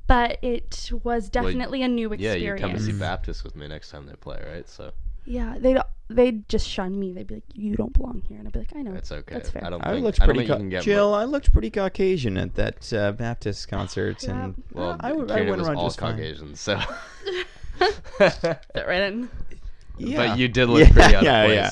But it was definitely a new Yeah, experience. you come to see Baptist with me next time they play, right? So Yeah, they'd just shun me. They'd be like, "You don't belong here," and I'd be like, "I know." It's okay. That's fair. I don't I think, looked I don't pretty think you can get Jill. more. I looked pretty Caucasian at that Baptist concert, Yeah. and Well, I went Kieran was around all just fine. Caucasian, so. Fit right in. Yeah. But you did look pretty out yeah, of place. yeah.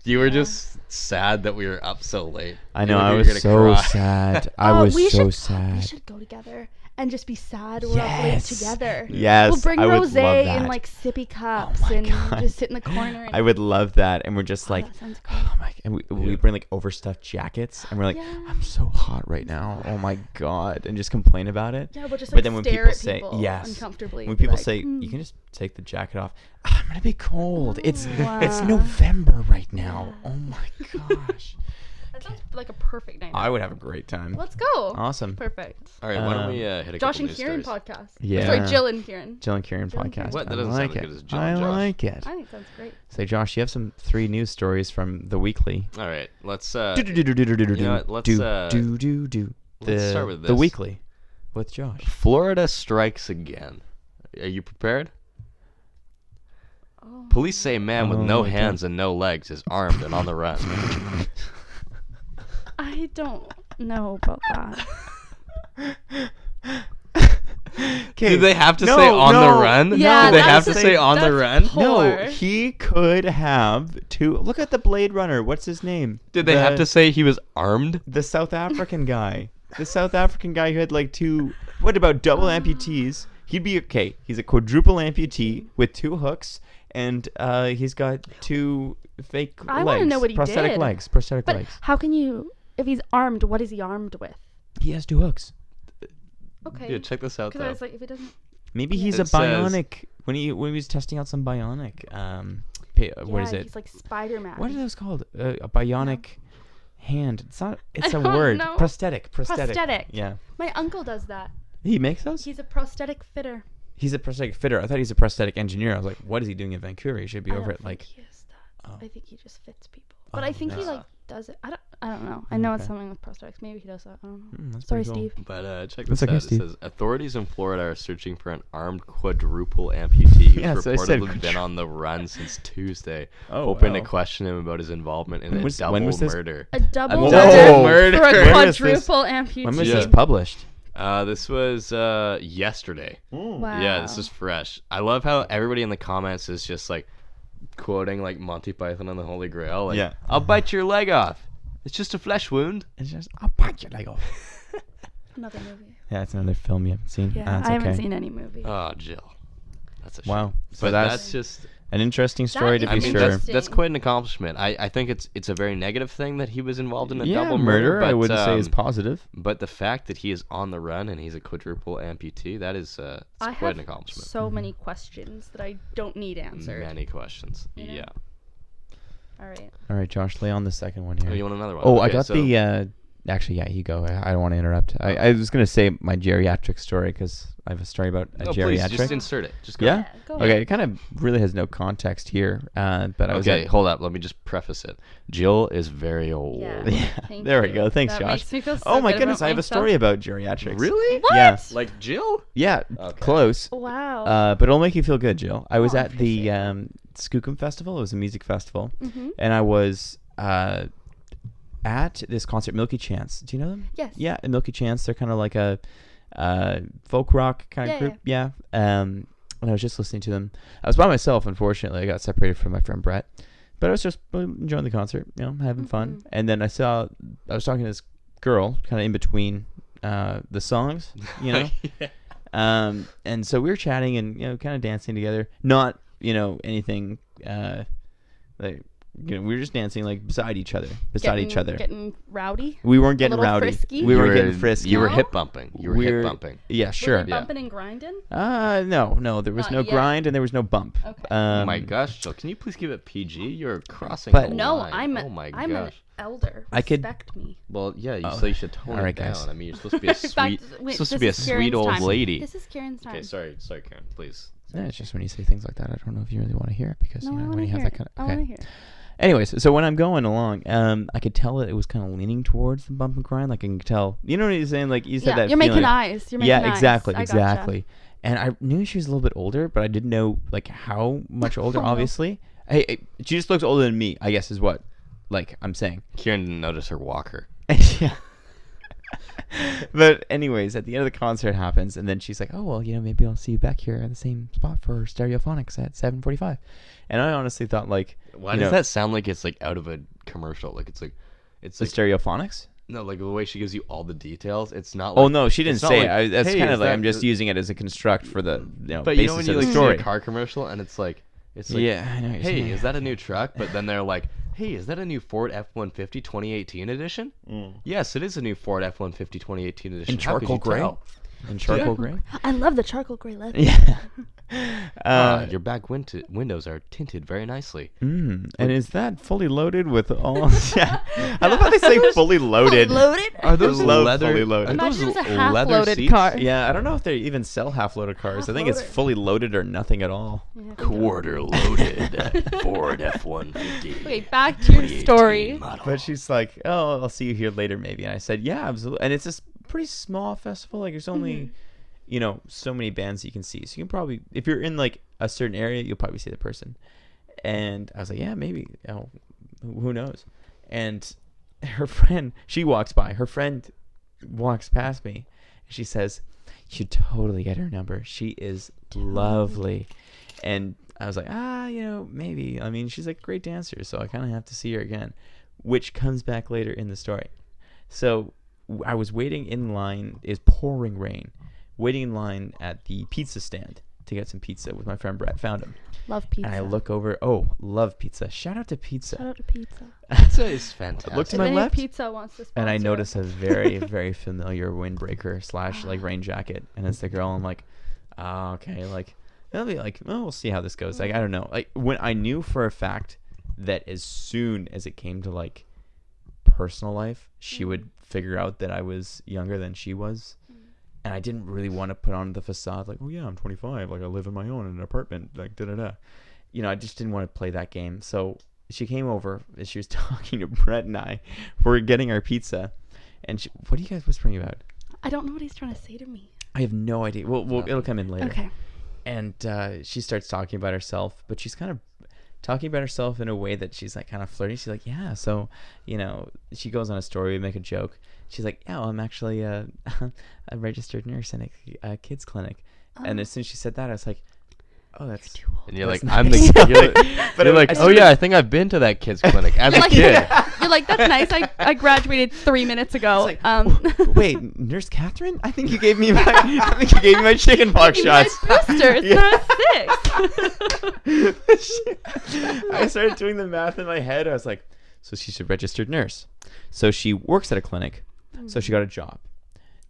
You were just sad that we were up so late. I You know. look I like was you're gonna so cry. sad. I Oh, was we so We sad. should go together and just be sad. We're up late together. Yes. We'll bring I would rosé love that. in like sippy cups my and God. just sit in the corner. And I would love that. And we're just Oh, like, that sounds great. oh my, and we bring like overstuffed jackets, and we're like, Yeah. I'm so hot right now. Oh my God, and just complain about it. Yeah, we'll just But like then when stare people at say people yes, uncomfortably. when be people like, say "Hmm." you can just take the jacket off, I'm gonna be cold. It's Wow. November right now. Oh my gosh. That sounds like a perfect night. I would have a great time. Let's go. Awesome. Perfect. All right, why don't we hit a Josh couple and news Kieran stories? podcast. Yeah. Sorry, Jill and Kieran. Jill and Kieran Jill and podcast. Kieran. What? That I doesn't like sound as it. good as Jill I and Josh. like it. I think it sounds great. Say, Josh, you have some 3 news stories from the weekly. All right, let's. You know what, let's, do. let's start with The this. weekly with Josh. Florida strikes again. Are you prepared? Oh. Police say man with Oh no my God. hands and no legs is armed and on the run. I don't know about that. Did they have to No, say on no. the run? Yeah, Did they have that's- to say on the that's run? poor. No, he could have 2. Look at the Blade Runner. What's his name? Did they have to say he was armed? The South African guy. The South African guy who had like 2. What about double amputees? He'd be okay. He's a quadruple amputee with 2 hooks, and he's got 2 fake I legs. wanna know what he prosthetic did. legs. Prosthetic But legs. how can you, if he's armed, what is he armed with? He has 2 hooks. Okay. Dude, check this out Because I though. was like, if he doesn't. Maybe Yeah. he's It a says- bionic. When he was testing out some bionic. What is Yeah, it? He's like Spider-Man. What are those called? A bionic hand. It's not. It's I a don't word. know. Prosthetic. Prosthetic. Yeah. My uncle does that. He makes those. He's a prosthetic fitter. He's a prosthetic fitter. I thought he's a prosthetic engineer. I was like, what is he doing in Vancouver? He should be I over don't at think like. he is that. Oh. I think he just fits people. But Oh, I think he nice. like does it. I don't know. I know it's Okay. something with prosthetics. Maybe he does that. I don't know. That's Sorry, pretty cool. Steve. But check That's this okay, out. It Steve. says authorities in Florida are searching for an armed quadruple amputee who's Yes, I said reportedly been on the run since Tuesday, Oh, hoping to wow. question him about his involvement in When a was- double when was this? murder. A double Whoa. murder for a When was this? quadruple amputee. When was Yeah. this published? This was yesterday. Wow. Yeah, this is fresh. I love how everybody in the comments is just like quoting like Monty Python and the Holy Grail. Like, Yeah. I'll bite your leg off. It's just a flesh wound. It's just I'll bite your leg off. Another movie. Yeah, it's another film you haven't seen. Yeah, That's I haven't okay. seen any movie. Oh, Jill. That's a shame. Wow. So But that's, that's just. an interesting story That to I be is mean, sure. that's quite an accomplishment. I think it's a very negative thing that he was involved in a Yeah, double murder. murder. But, I wouldn't say is positive. But the fact that he is on the run and he's a quadruple amputee, that is it's I quite have an accomplishment. so many questions that I don't need answered. Many questions. You know? Yeah. All right. All right, Josh, lay on the second one Oh, here. you want another one? Oh, I Okay, got so- the. Actually, yeah, you go. I don't want to interrupt. I was gonna say my geriatric story because I have a story about a Oh, please, geriatric. just insert it. Just go. Yeah? Yeah, go Okay, ahead. it kind of really has no context here, but I was Okay, at- hold up. Let me just preface it. Jill is very old. Yeah. Yeah, Thank there we you. go. Thanks, That Josh. makes me feel so Oh my good goodness, about I have a myself. story about geriatrics. Really? What? Yeah, Like Jill? yeah, Okay. close. Wow. But it'll make you feel good, Jill. I was Oh, I at the appreciate Skookum Festival. It was a music festival, Mhm. and I was at this concert, Milky Chance. Do you know them? Yes. Yeah, Milky Chance. They're kind of like a folk rock kind of Yeah, group. Yeah. And I was just listening to them. I was by myself, unfortunately. I got separated from my friend Brett, but I was just enjoying the concert, having fun. Mhm. And then I was talking to this girl, kind of in between the songs, Yeah. and so we were chatting and kind of dancing together. Not anything like. We were just dancing like beside each other. Getting rowdy. We weren't getting little rowdy. frisky? We You weren't getting frisky. You were No? hip bumping. You were hip bumping. Yeah, Were sure. they bumping and grinding? No, there was Not no yet. grind and there was no bump. Okay. Oh my gosh, Jill, can you please give it PG? You're crossing But- the No, line. I'm oh my I'm an gosh. elder. I could- Respect me. Well, yeah, Oh. so you should tone All right, it down. guys. I mean, you're supposed to be a In fact, sweet, wait, supposed to this be a is sweet Kieran's old time. lady. This is Kieran's time. Okay, sorry, Karen, please. Yeah, it's just when you say things like that, I don't know if you really want to hear it because No, I when want to you have hear that it. kind I of want to hear it. Anyways, so when I'm going along, I could tell that it was kind of leaning towards the bump and grind. Like I can tell, you know what you're saying? Like you said Yeah, that. you're making feeling. eyes. You're making Yeah, eyes. exactly, I gotcha. exactly. And I knew she was a little bit older, but I didn't know like how much older, Oh, no. obviously. Hey, she just looks older than me, I guess is what, like, I'm saying. Ciaran didn't notice her walker. Yeah. But anyways, at the end of the concert happens, and then she's like, oh, well, maybe I'll see you back here at the same spot for Stereophonics at 7:45. And I honestly thought, like, Why does that sound like it's like out of a commercial? Like it's the like Stereophonics? no, like the way she gives you all the details. It's not. Oh Like, no, she didn't it's not say like, it. That's hey, kind is of like that I'm just the- using it as a construct for the But you know basis when you of like the see story. a car commercial and it's like Yeah, I know what you're hey, saying. is that a new truck? But then they're like, hey, is that a new Ford F-150 2018 edition? Yes, it is a new Ford F-150 2018 edition. In How could charcoal you gray? tell? In charcoal gray? I love the charcoal gray leather. Yeah. Your back windows are tinted very nicely. And is that fully loaded with all? Yeah. I love how they say fully loaded. Loaded? Are those Love leather? fully loaded. Are Imagine those it was a leather half-loaded seats? car. Yeah, I don't know if they even sell half-loaded cars. I think it's Half-loaded. fully loaded or nothing at all. Yeah, Quarter loaded Ford F-150. okay, back to your story. model. But she's like, oh, I'll see you here later maybe. And I said, yeah, absolutely. And it's this pretty small festival. Like, there's only, so many bands that you can see. So you can probably, if you're in, like, a certain area, you'll probably see the person. And I was like, yeah, maybe. Oh, who knows? And her friend, she walks by. Her friend walks past me. And she says, you should totally get her number. She is lovely. And I was like, maybe. I mean, she's like a great dancer, so I kind of have to see her again, which comes back later in the story. So I was waiting in line. It's pouring rain. Waiting in line at the pizza stand to get some pizza with my friend Brett. Found him. Love pizza. And I look over. Oh, love pizza. Shout out to pizza. Shout out to pizza. Pizza is fantastic. Look to If my any left. Pizza wants to sponsor And I us. notice a very, very familiar windbreaker / like rain jacket. And it's the girl. I'm like, oh, okay. Like, I'll be like, oh, we'll see how this goes. Like, I don't know. Like, when I knew for a fact that as soon as it came to like personal life, she would figure out that I was younger than she was. And I didn't really want to put on the facade like, oh yeah, I'm 25, like I live on my own in an apartment, like da-da-da. I just didn't want to play that game. So she came over and she was talking to Brett and I. We're getting our pizza. And what are you guys whispering about? I don't know what he's trying to say to me. I have no idea. Well, it'll come in later. Okay. And she starts talking about herself, but she's kind of talking about herself in a way that she's like kind of flirty. She's like, yeah, so, she goes on a story, we make a joke. She's like, yeah, I'm actually a registered nurse in a kids clinic. And as soon as she said that, I was like, oh, that's Too old. And you're That's like, I'm nice. the. You're like, But you're like, I oh yeah, I think I've been to that kids clinic as a Like, kid. you're like, that's nice. I graduated 3 minutes ago. It's like, wait, Nurse Catherine? I think you gave me my chicken pox shots. Booster. It's not 6. I started doing the math in my head. I was like, so she's a registered nurse. So she works at a clinic. So she got a job.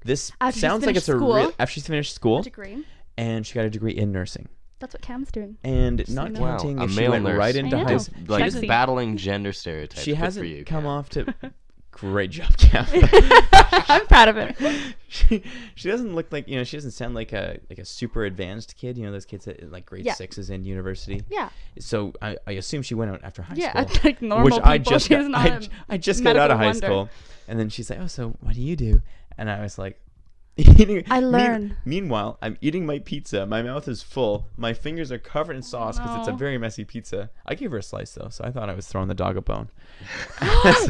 This After she's sounds like it's a finished real school. after she's finished school, Degree. and she got a degree in nursing. That's what Cam's doing. And Just not so you know. counting Wow, a if she male went nurse. right into I high know. school. Like Sexy. battling gender stereotypes. She Good for hasn't you, come Cam. off to. Great job, Cam. I'm proud of it. she doesn't look like she doesn't sound like a super advanced kid. Those kids at like grade Yeah. 6s in university. Yeah. So I assume she went out after high Yeah, school. like normal which I people. just She's got, not I just a got out of medical high wonder. school, and then she's like, "Oh, so what do you do?" And I was like, eating, I learn. Meanwhile, I'm eating my pizza. My mouth is full. My fingers are covered in sauce because it's a no. very messy pizza. I gave her a slice though, so I thought I was throwing the dog a bone.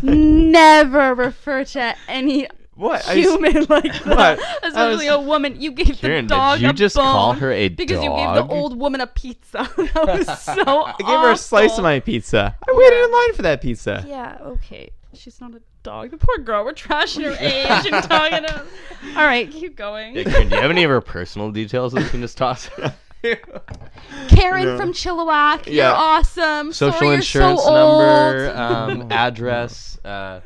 Never refer to any What? human like that. What? Especially a woman. You gave Ciaran, the dog did you a just bone call her a because dog? you gave the old woman a pizza. That was so I gave her a slice of my pizza. I waited in line for that pizza. Yeah, okay. She's not a dog. The poor girl. We're trashing her age and talking to. All right, keep going. Yeah, Ciaran, do you have any of her personal details that you can just toss? Karen No. from Chilliwack. You're Yeah. awesome. Social Sorry insurance you're so number, old. address. Yeah.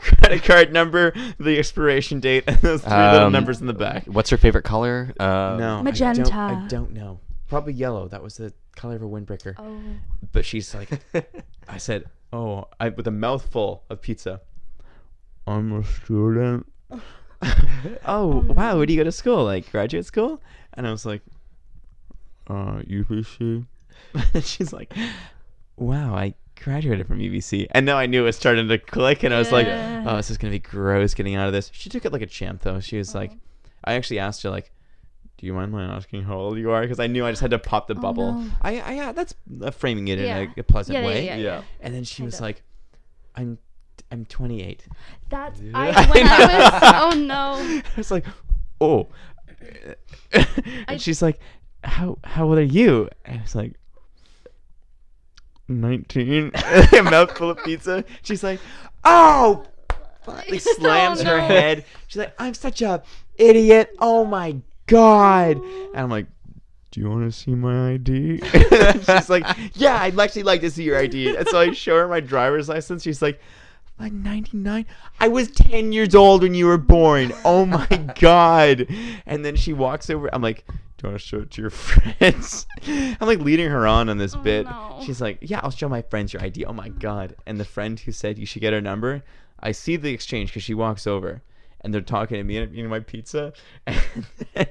Credit card number, the expiration date, and those 3 little numbers in the back. What's her favorite color? No, Magenta. I don't know. Probably yellow. That was the color of a windbreaker. Oh. But she's like, I said, with a mouthful of pizza. I'm a student. Oh, wow. Where do you go to school? Like graduate school? And I was like, UBC. And she's like, wow, I graduated from UBC. And now I knew it was starting to click, and I was like, Yeah. this is going to be gross getting out of this. She took it like a champ, though. She was like, I actually asked her, like, do you mind my asking how old you are? Because I knew I just had to pop the bubble. no. I that's framing it Yeah. in a pleasant Yeah, way. yeah. And then she Kind was of. like, I'm 28. That's Yeah. when I was. Oh no. I was like, oh. And she's like, how old are you? And I was like, 19. A mouthful of pizza. She's like, oh. Like slams her no. head. She's like, I'm such a idiot. Oh my god. And I'm like, do you want to see my ID? And she's like, yeah, I'd actually like to see your ID. And so I show her my driver's license. She's like 99? I was 10 years old when you were born. Oh my god. And then she walks over. I'm like, do you want to show it to your friends? I'm like leading her on this bit. no. She's like, yeah, I'll show my friends your ID. Oh my god. And the friend who said you should get her number, I see the exchange because she walks over and they're talking to me and eating my pizza. And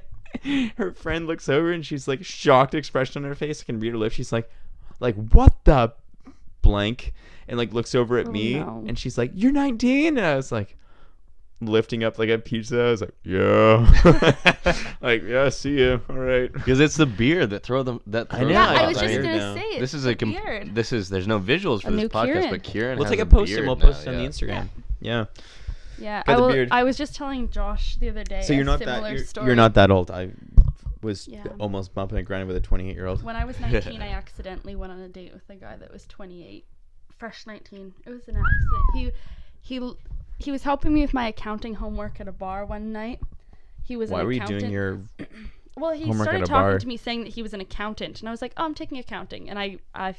her friend looks over and she's like shocked expression on her face. I can read her lips. She's like what the blank? And like looks over at me no. and she's like, you're 19? And I was like lifting up like a pizza. I was like, yeah. Like, yeah, see you. All right. Because it's the beer that throws I know, them Yeah, I I was got just tired gonna now. say it. This is a beard. there's no visuals for A this new podcast, Ciaran. but Ciaran We'll has take a a post beard and we'll now, post it on the yeah. Instagram. Yeah. Yeah, Got the beard. I was just telling Josh the other day. So you're a not similar that story. you're not that old. I was Yeah. almost bumping and grinding with a 28-year-old. When I was 19, I accidentally went on a date with a guy that was 28, fresh 19. It was an accident. He was helping me with my accounting homework at a bar one night. He was Why an were you accountant. doing your Well, he homework started at a talking bar? to me saying that he was an accountant, and I was like, "Oh, I'm taking accounting," and I have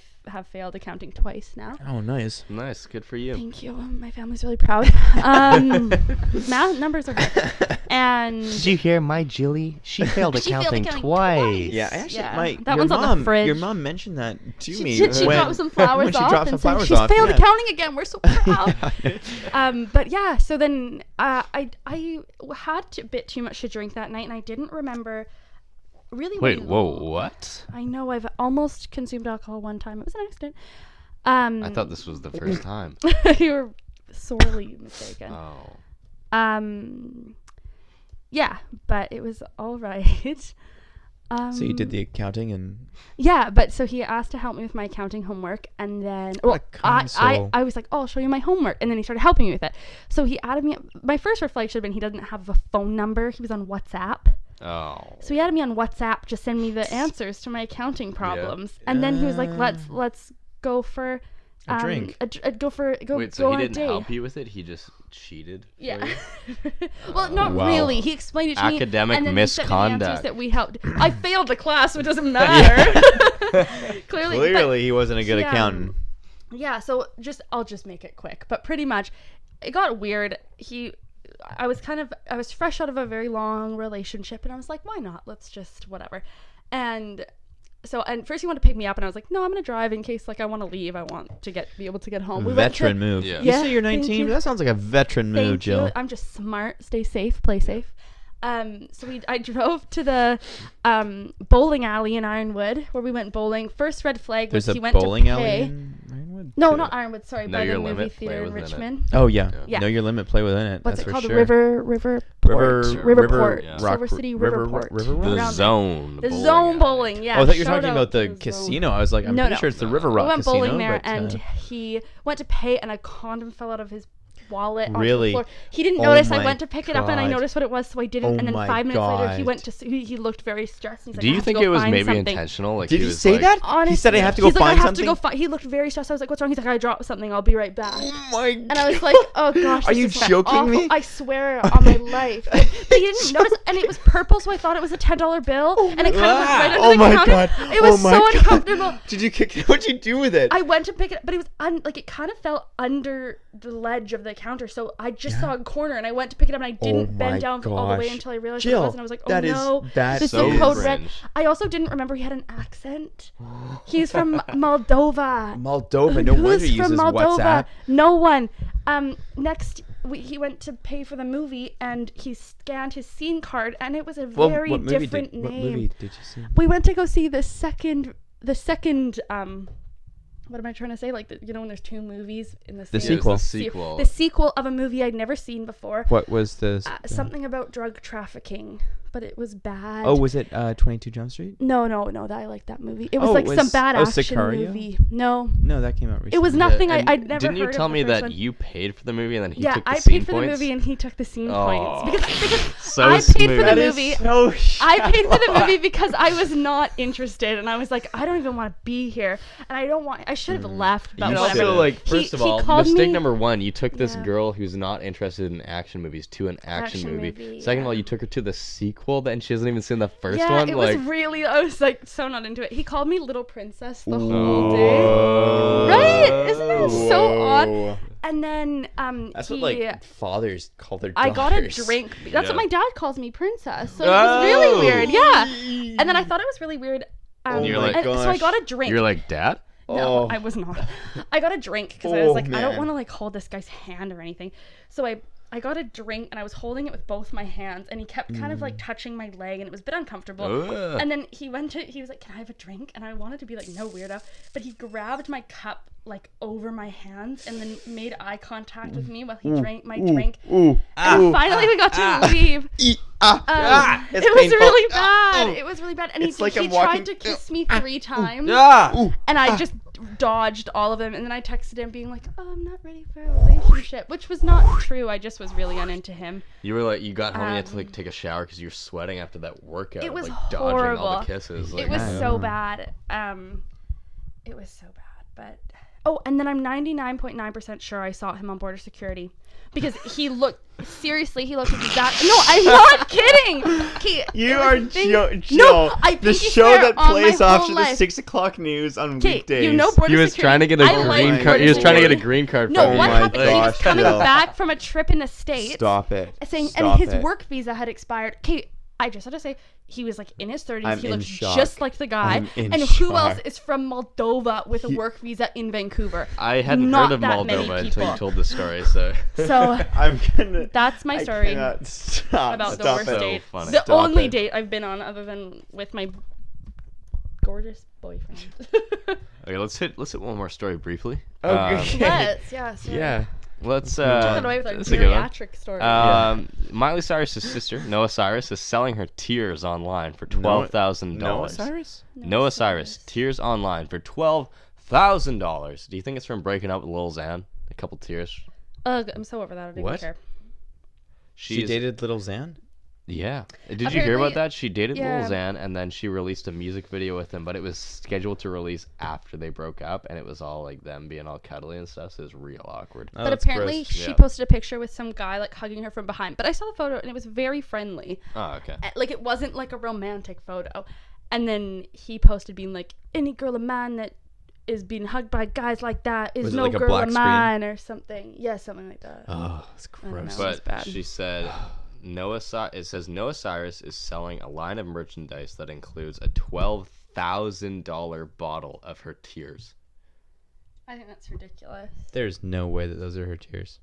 failed accounting twice now. Oh, nice. Nice, good for you. Thank you. My family's really proud. Math numbers are good. And Did you hear my Jilly? She failed She failed accounting accounting twice. twice. Yeah, actually, Yeah. That your one's on the mom, fridge. Your mom mentioned that to me. she when, dropped some flowers when she off dropped some and said flowers she's off. failed yeah. accounting again. We're so proud. Yeah. But yeah, so then I had a bit too much to drink that night, and I didn't remember really. Wait, whoa, what? I know I've almost consumed alcohol one time. It was an accident. I thought this was the first time. You were sorely mistaken. Oh. Yeah, but it was all right. So you did the accounting and Yeah, but so he asked to help me with my accounting homework, and then What a I kind soul. was like, "Oh, I'll show you my homework," and then he started helping me with it. So he added me. My first reflection should have been he doesn't have a phone number. He was on WhatsApp. Oh. So he added me on WhatsApp to send me the answers to my accounting problems, and then he was like, "Let's go for A drink. Go Wait, so he on a didn't date." help you with it? He just cheated? for Yeah. you? Well, not Wow. really. He explained it to me. Academic and then he sent me the answers misconduct. that we helped. I failed the class, so it doesn't matter. Clearly. but- clearly he wasn't a good Yeah. accountant. Yeah, so I'll just make it quick. But pretty much it got weird. I was fresh out of a very long relationship, and I was like, why not? Let's just whatever. And first he wanted to pick me up, and I was like, no, I'm gonna drive in case I want to leave. I want to be able to get home. We went to- Veteran move. Yeah. You Yeah, say you're thank 19? you. That sounds like a veteran move, Thank Jill. you. I'm just smart. Stay safe. Play safe. So I drove to the bowling alley in Ironwood where we went bowling. First red flag was There's he a went to bowling pay. alley in Ironwood? No, not Ironwood. Sorry, Know by Your the movie Limit, play theater in within it. Richmond. Oh, yeah. Yeah. Know your limit, play within it. What's That's it for called? sure. Riverport. Yeah. Silver City Riverport. River The Around Rock. zone. The bowling zone alley. bowling, yeah. Oh, I thought you were Shout talking out about the to casino. I was like, I'm No, pretty no. sure it's the No. River We Rock went Casino. bowling there, but, and he went to pay, and a condom fell out of his wallet onto Really? the floor. He didn't Oh notice. my I went to pick it up, and I God. noticed what it was, so I didn't. Oh and then my 5 minutes later, he God. went to. He looked very stressed. He's like, Do I you have to think go it was find maybe something. intentional? Like Did he he was say like, that? Honestly, He said I have to go he's like, find I have something? to go find. He looked very stressed. I was like, "What's wrong?" He's like, "I dropped something. I'll be right back." Oh my And I was like, "Oh gosh, Are this you is joking awful. me? I swear on my life." But he didn't notice, and it was purple, so I thought it was a $10 bill, and it kind of went right under Oh the my counter. God. It was Oh my so God. uncomfortable. Did you kick it? What'd you do with it? I went to pick it up, but it was it kind of fell under the ledge of the counter, so I just saw a corner, and I went to pick it up, and I didn't my bend down all the way gosh. until I realized Jill, what it was, and I was like, "Oh that is- no, that's this so is code red." cringe. I also didn't remember he had an accent. He's from Moldova. Moldova. No wonder Who's he from uses Moldova? WhatsApp. No one. Next, he went to pay for the movie, and he scanned his scene card, and it was a very different name. What movie did you see? We went to go see the second. What am I trying to say? Like, when there's two movies in the same. The sequel. The sequel. The sequel of a movie I'd never seen before. What was the... Something about drug trafficking. but it was bad. Oh, was it 22 Jump Street? No, I liked that movie. It was Oh, like it some was- bad oh, action Sicario? movie. No, No, that came out recently. it was Yeah, nothing. and I'd never Didn't you heard tell of the me first that one. you paid for the movie and then he Yeah, took the I scene paid for points? the movie and he took the scene Oh. points because So I paid smooth. for the That is movie. so I paid for the movie because I was not interested, and I was like, I don't even want to be here, and I don't want. I should have left, but You You whatever. also, also, like, first of he all, called mistake me- number one, you took this Yeah. girl who's not interested in action movies to an action Action movie. movie, Second of all, yeah. you took her to the sequel, then she hasn't even seen the first yeah, one. it Like, was really. I was like so not into it. He called me Little Princess the whole Whoa. day, right? Isn't that so odd? Whoa. And then That's he, what like fathers call their I daughters. got a drink. That's Yeah. what my dad calls me, Princess. So it was really weird. Yeah. And then I thought it was really weird. Oh You're my like- and so I gosh. got a drink. you're like, Dad? No, Oh. I was not. I got a drink because I was Oh, like, I don't man. want to like hold this guy's hand or anything. So I got a drink and I was holding it with both my hands and he kept kind of like touching my leg and it was a bit uncomfortable. Ugh. And then he was like, can I have a drink? And I wanted to be like, no, weirdo. But he grabbed my cup like over my hands and then made eye contact with me while he drank my drink. And finally we got to leave. It's It was painful. really bad. It was really bad. And It's he like I'm tried walking- to kiss me 3 times. And I just dodged all of them. And then I texted him being like, oh, I'm not ready for a relationship. Which was not true. I just was really uninto him. You were like, you got home and you had to like take a shower because you were sweating after that workout. It was like dodging all horrible. the kisses. Like, It was Yeah. so bad. It was so bad. But oh, and then I'm 99.9% sure I saw him on border security because he looked seriously. He looked exactly. No, I'm not kidding. You it was are a thing- Joe. No, I the pinky show swear that on my plays whole after the life. 6 o'clock news on Okay, weekdays. you know border he was security. trying to get a I like green my card. He was border trying to get a security. green card. No, from what you. my happened? He was gosh, coming Jill. back from a trip in the States. Stop it. Saying, Stop and his it. work visa had expired. Okay, I just had to say, he was like in his 30s. I'm he in looked shock. just like the guy. I'm in And who else shock. is from Moldova with a work visa in Vancouver? I hadn't Not heard of that many Moldova until you people. told the story. So So I'm gonna. that's my I story cannot stop. about the Stop worst it. date. funny. The Stop only it. date I've been on other than with my gorgeous boyfriend. okay, let's hit one more story briefly. Okay. Let's, yeah. Sorry. Yeah. Let's Took it away with our that's a good one. geriatric story. Miley Cyrus's sister, Noah Cyrus, is selling her tears online for $12,000. Noah Cyrus? Noah Cyrus, tears online for $12,000. Do you think it's from breaking up with Lil Xan? A couple tears. Ugh, I'm so over that. I don't What? even care. She dated Little Xan? Yeah. Did you hear Apparently- about that? She dated yeah. Lil Xan, and then she released a music video with him, but it was scheduled to release after they broke up, and it was all like them being all cuddly and stuff, so it was real awkward. Oh, But that's apparently gross. she Yeah. posted a picture with some guy like hugging her from behind. But I saw the photo and it was very friendly. Oh, okay. Like it wasn't like a romantic photo. And then he posted being like, any girl of mine that is being hugged by guys like that is Was it no like a girl black of screen? mine or something. Yeah, something like that. Oh, it's don't gross. know. That was But bad. she said it says Noah Cyrus is selling a line of merchandise that includes a $12,000 bottle of her tears. I think that's ridiculous. There's no way that those are her tears.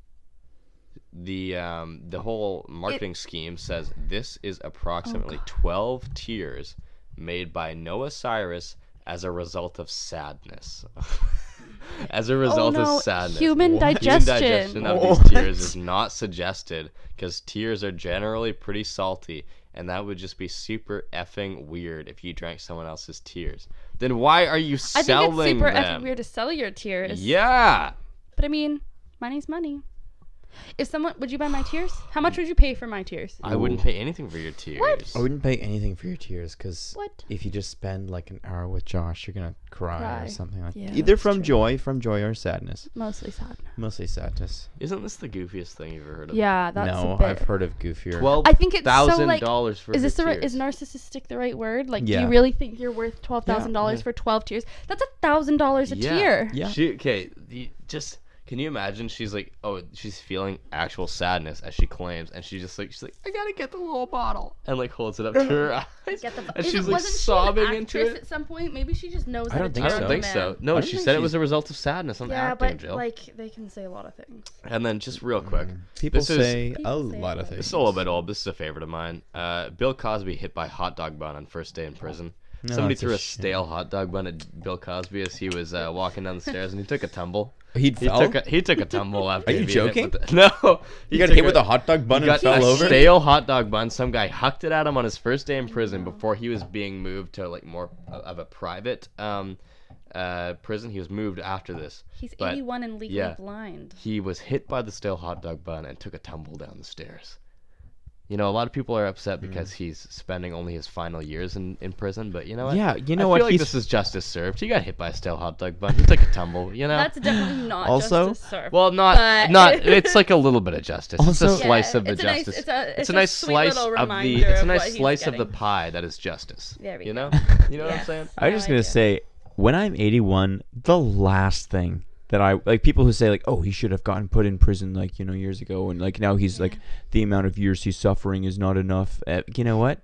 The whole marketing scheme says this is Oh, approximately 12 tears made by Noah Cyrus as a result of sadness. As a result of sadness. Human What? digestion. Human digestion of What? these tears is not suggested because tears are generally pretty salty, and that would just be super effing weird if you drank someone else's tears. Then why are you I think selling it's super them? effing weird to sell your tears. Yeah. But I mean, money's money. If someone, would you buy my tears? How much would you pay for my tears? I wouldn't pay anything for your tears. I wouldn't pay anything for your tears because What? if you just spend like an hour with Josh, you're gonna cry Cry. or something like Yeah, that. Either that's from true. joy or sadness. Mostly sad. Mostly sadness. Isn't this the goofiest thing you've ever heard of? Yeah, that's no, a bit. I've heard of goofier. I think it's so, like, $12,000 for Is this her is tears. narcissistic the right word? Like, do Yeah. you really think you're worth $12,000 Yeah. for 12 tears? That's $1,000 a tear. Yeah. Can you imagine? She's like, she's feeling actual sadness as she claims, and she's like, I gotta get the little bottle, and like holds it up to her eyes, Get the and Is she's it- like wasn't sobbing she an into actress it. at some point? Maybe she just knows how don't to think I tear don't up a think so. man. No, I don't she think said it she's- was a result of sadness. I'm Yeah, acting, but Jill. like they can say a lot of things. And then just real quick, People this is- say People a say lot of it. things. This is a little bit old. This is a favorite of mine. Bill Cosby hit by hot dog bun on first day in prison. Somebody it's a threw a shame. stale hot dog bun at Bill Cosby as he was walking down the stairs, and he took a tumble. He fell? He took a tumble after. Are you he being hit joking? with no, You got took hit with a hot dog bun He and got fell a over? stale hot dog bun. Some guy hucked it at him on his first day in prison before he was being moved to like more of a private prison. He was moved after this. He's But, 81 and legally yeah. blind. He was hit by the stale hot dog bun and took a tumble down the stairs. You know, a lot of people are upset because he's spending only his final years in prison, but you know what? Yeah, you know I what? feel like He's- this is justice served. He got hit by a stale hot dog bun. He took a tumble, you know? That's definitely not Also- justice served. Well, not But- it's like a little bit of justice. It's Also- a slice Yeah, of the it's a nice- justice. it's a a nice sweet slice little of the reminder it's a of nice what he's slice of the getting. pie that is justice. There we You go. know? You know what I'm Yes. saying? I was just No, I gonna do. say, when I'm 81, the last thing that I like, people who say like, oh, he should have gotten put in prison like, you know, years ago, and like now he's like, the amount of years he's suffering is not enough. You know what?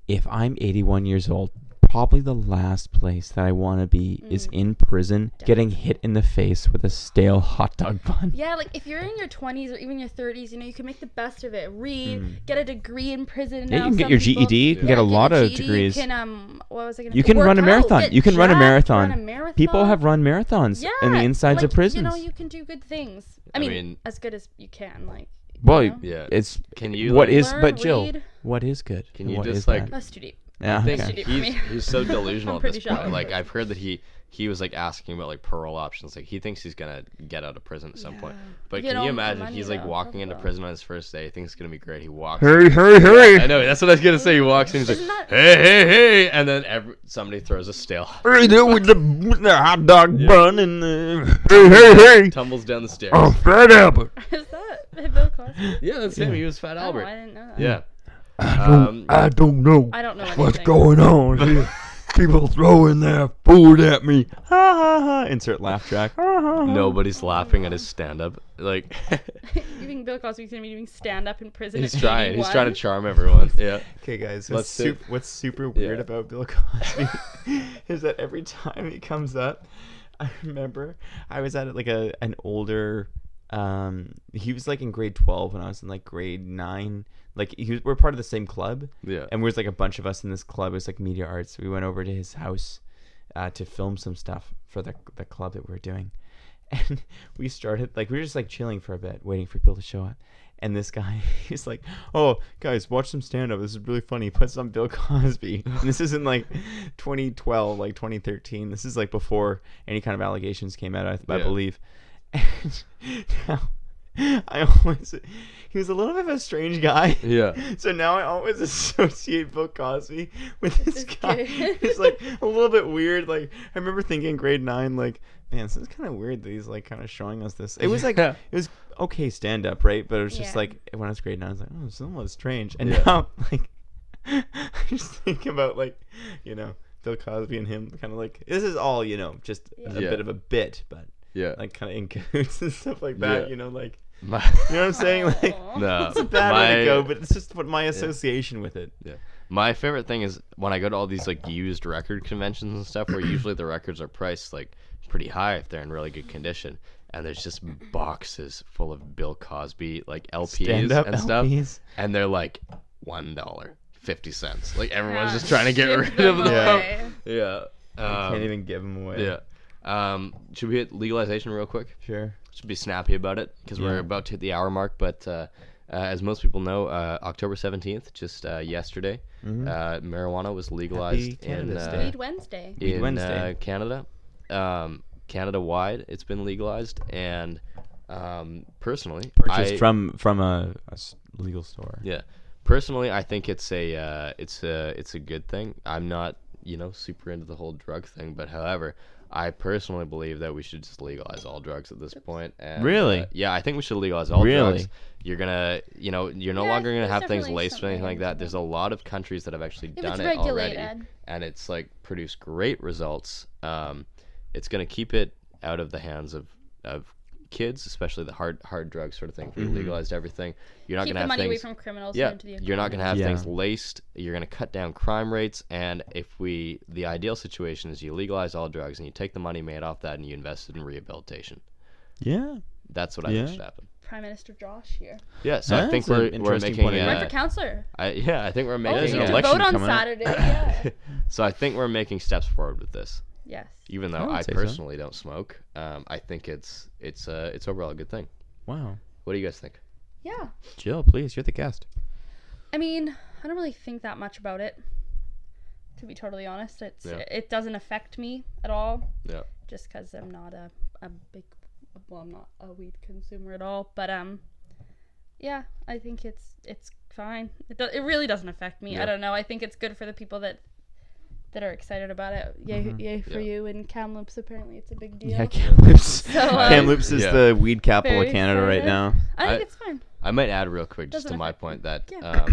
If I'm 81 years old, probably the last place that I want to be is in prison, getting hit in the face with a stale hot dog bun. Yeah, like if you're in your 20s or even your 30s, you know, you can make the best of it. Read, get a degree in prison. Yeah, now you can get some your people- GED. You can get a Yeah, lot your of GED, degrees. You can, what was I gonna You say? can Work run a out, marathon. get You can run a jacked, marathon. run a marathon. People have run marathons in the insides like, of prisons. You know, you can do good things. I mean, as good as you can. Like, Well, you know? Yeah. it's Can you what like, is Learn, but Jill, read. what is good? Can and you what just, is like, bad? That's too deep. Yeah, I think That's okay. too deep for me. he's so delusional I'm at this pretty point. shocked. Like I've heard that he was like asking about like parole options. Like he thinks he's gonna get out of prison at some point. But You can know, you the imagine money he's like though, walking into though. prison on his first day. He thinks it's gonna be great. He walks. Hey! I know that's what I was gonna say. He walks in. He's Isn't like, that- hey, and then somebody throws a stale. Right there with the hot dog bun and the Tumbles down the stairs. Oh, Fat Albert. Is that Bill Cosby? Yeah, that's him. He was Fat Oh, Albert. I didn't know that. Yeah. I don't know I don't know what's anything. going on here. People throwing their food at me. Ha ha ha! Insert laugh track. Ha, ha, ha. Nobody's laughing at his stand-up. Like You think Bill Cosby's gonna be doing stand up in prison? he's at trying. He's 81? trying to charm everyone. Yeah. Okay, guys. Let's see. What's super weird Yeah. about Bill Cosby is that every time he comes up, I remember I was at like an older. He was like in grade 12 when I was in like grade 9. Like we're part of the same club. Yeah. And there's like a bunch of us in this club. It was like media arts. We went over to his house to film some stuff for the club that we were doing. And we started, like, we were just like chilling for a bit, waiting for people to show up. And this guy, he's like, oh, guys, watch some stand-up. This is really funny. He puts on Bill Cosby. And this is in like 2012, like 2013. This is like before any kind of allegations came out, I Yeah. believe. And now, he was a little bit of a strange guy. Yeah. So now I always associate Bill Cosby with this guy. kid. He's like a little bit weird. Like I remember thinking in grade 9, like, man, this is kind of weird that he's like kind of showing us this. It was like Yeah. it was okay stand up, right? But it was just Yeah. like when I was grade 9, I was like, oh, it's somewhat strange. And Yeah. now like I just think about like, you know, Bill Cosby and him kind of like this is all, you know, just a Yeah. bit of a bit, but Yeah. like kind of in cahoots and stuff like that. Yeah. You know, like My, you know what I'm saying? Like Aw. no. it's a bad way to go, but it's just what my association with it. Yeah. My favorite thing is when I go to all these like used record conventions and stuff where usually the records are priced like pretty high if they're in really good condition. And there's just boxes full of Bill Cosby like LPs Stand-up and stuff. LPs. And they're like $1.50. Like everyone's Yeah, just trying to get ship rid them of them. away. Yeah. Can't even give them away. Yeah. Should we hit legalization real quick? Sure. Should be snappy about it because we're Yeah. about to hit the hour mark. But as most people know, October 17th, just yesterday, marijuana was legalized in Cannabis Day. Weed Wednesday. Weed Wednesday. Canada. Canada-wide, it's been legalized, and personally, Purchased from a legal store. yeah, personally, I think it's a good thing. I'm not super into the whole drug thing, but however, I personally believe that we should just legalize all drugs at this point. And, Really? yeah, I think we should legalize all Really? drugs. You're gonna, you're no Yeah, longer gonna there's have things definitely laced or anything something like that. to There's that. a lot of countries that have actually If done it's it already, regulated. and it's like produced great results. It's gonna keep it out of the hands of kids, especially the hard drug sort of thing. If we legalized everything, you're not Keep gonna the have money away things. from criminals. Yeah, and into the you're not gonna have Yeah. things laced. You're gonna cut down crime rates, and the ideal situation is you legalize all drugs and you take the money made off that and you invest it in rehabilitation. Yeah. That's what I Yeah. think should happen. Prime Minister Josh here. Yeah, so I think That's an we're interesting making. point of view. Run for counselor. I think we're Oh, making. there's you an have to election vote on coming up. Saturday. Yeah. So I think we're making steps forward with this. Yes. Even though I would I say so. personally don't smoke, I think it's overall a good thing. Wow. What do you guys think? Yeah. Jill, please, you're the guest. I mean, I don't really think that much about it. To be totally honest, it doesn't affect me at all. Yeah. Just because I'm not a big, well, I'm not a weed consumer at all. But yeah, I think it's fine. It really doesn't affect me. Yeah. I don't know. I think it's good for the people that are excited about it. Yay for you. And Kamloops, apparently it's a big deal. Yeah, Kamloops. So, Kamloops is yeah. the weed capital of Very Canada right excited. now. I think I- it's fine. I might add real quick just Doesn't to my affect me. point that Yeah.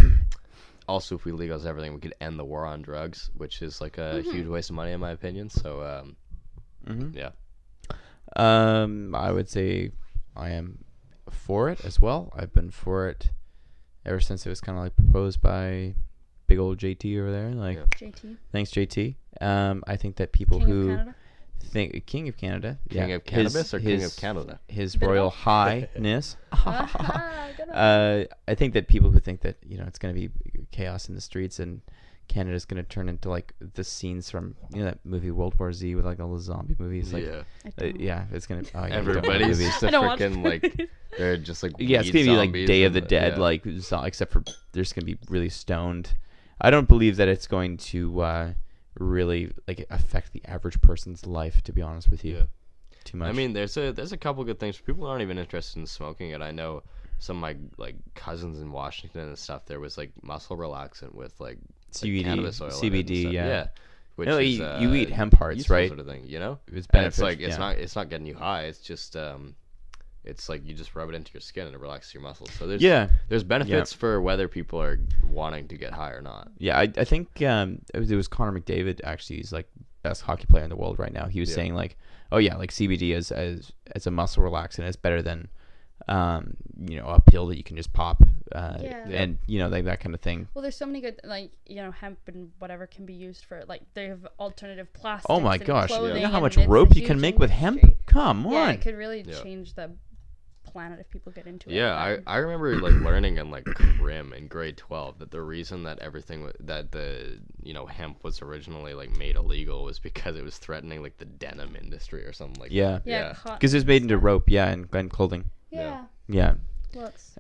also if we legalize everything, we could end the war on drugs, which is like a huge waste of money in my opinion. So Mm-hmm. yeah. I would say I am for it as well. I've been for it ever since it was kind of like proposed by big old JT over there. Like, Yeah. JT. thanks JT. I think that people King who of Canada. think King of Canada, King yeah, of cannabis or King of Canada? His Bit of Royal both. Highness. Good one. I think that people who think that it's going to be chaos in the streets and Canada's going to turn into like the scenes from that movie World War Z with like all the zombie movies. Like, Yeah. I don't know. yeah, it's going to. Oh, yeah, you don't know Everybody's movies. just I a don't watch freaking like movies. they're just like Yeah, it's weed gonna be like zombies Day of and the Dead, yeah. like except for there's gonna be really stoned. I don't believe that it's going to really like affect the average person's life. To be honest with you, Yeah. too much. I mean, there's a couple good things for people who aren't even interested in smoking it. I know some of my like cousins in Washington and stuff. There was like muscle relaxant with like CBD, cannabis oil in it and CBD, stuff. yeah. Which No, is, you eat hemp hearts, useful right? Sort of thing, you know. It's And it's beneficial. like Yeah. it's not getting you high. It's just it's like you just rub it into your skin and it relaxes your muscles. So there's benefits for whether people are wanting to get high or not. Yeah, I think it was Connor McDavid. Actually, he's like best hockey player in the world right now. He was saying like, oh yeah, like CBD as a muscle relaxant is better than a pill that you can just pop and like that kind of thing. Well, there's so many good, like, hemp and whatever can be used for, like, they have alternative plastics. Oh my and gosh, clothing, you know how and much it's a rope you can huge make with hemp? industry. Come on. Yeah, it could really Yeah. change the planet if people get into it. Yeah, I remember like learning in like Crim in grade 12 that the reason that everything that the hemp was originally like made illegal was because it was threatening like the denim industry or something like Yeah. that. Yeah, cotton Because it's made into stuff. rope, and clothing. Yeah. Yeah. Well, it's,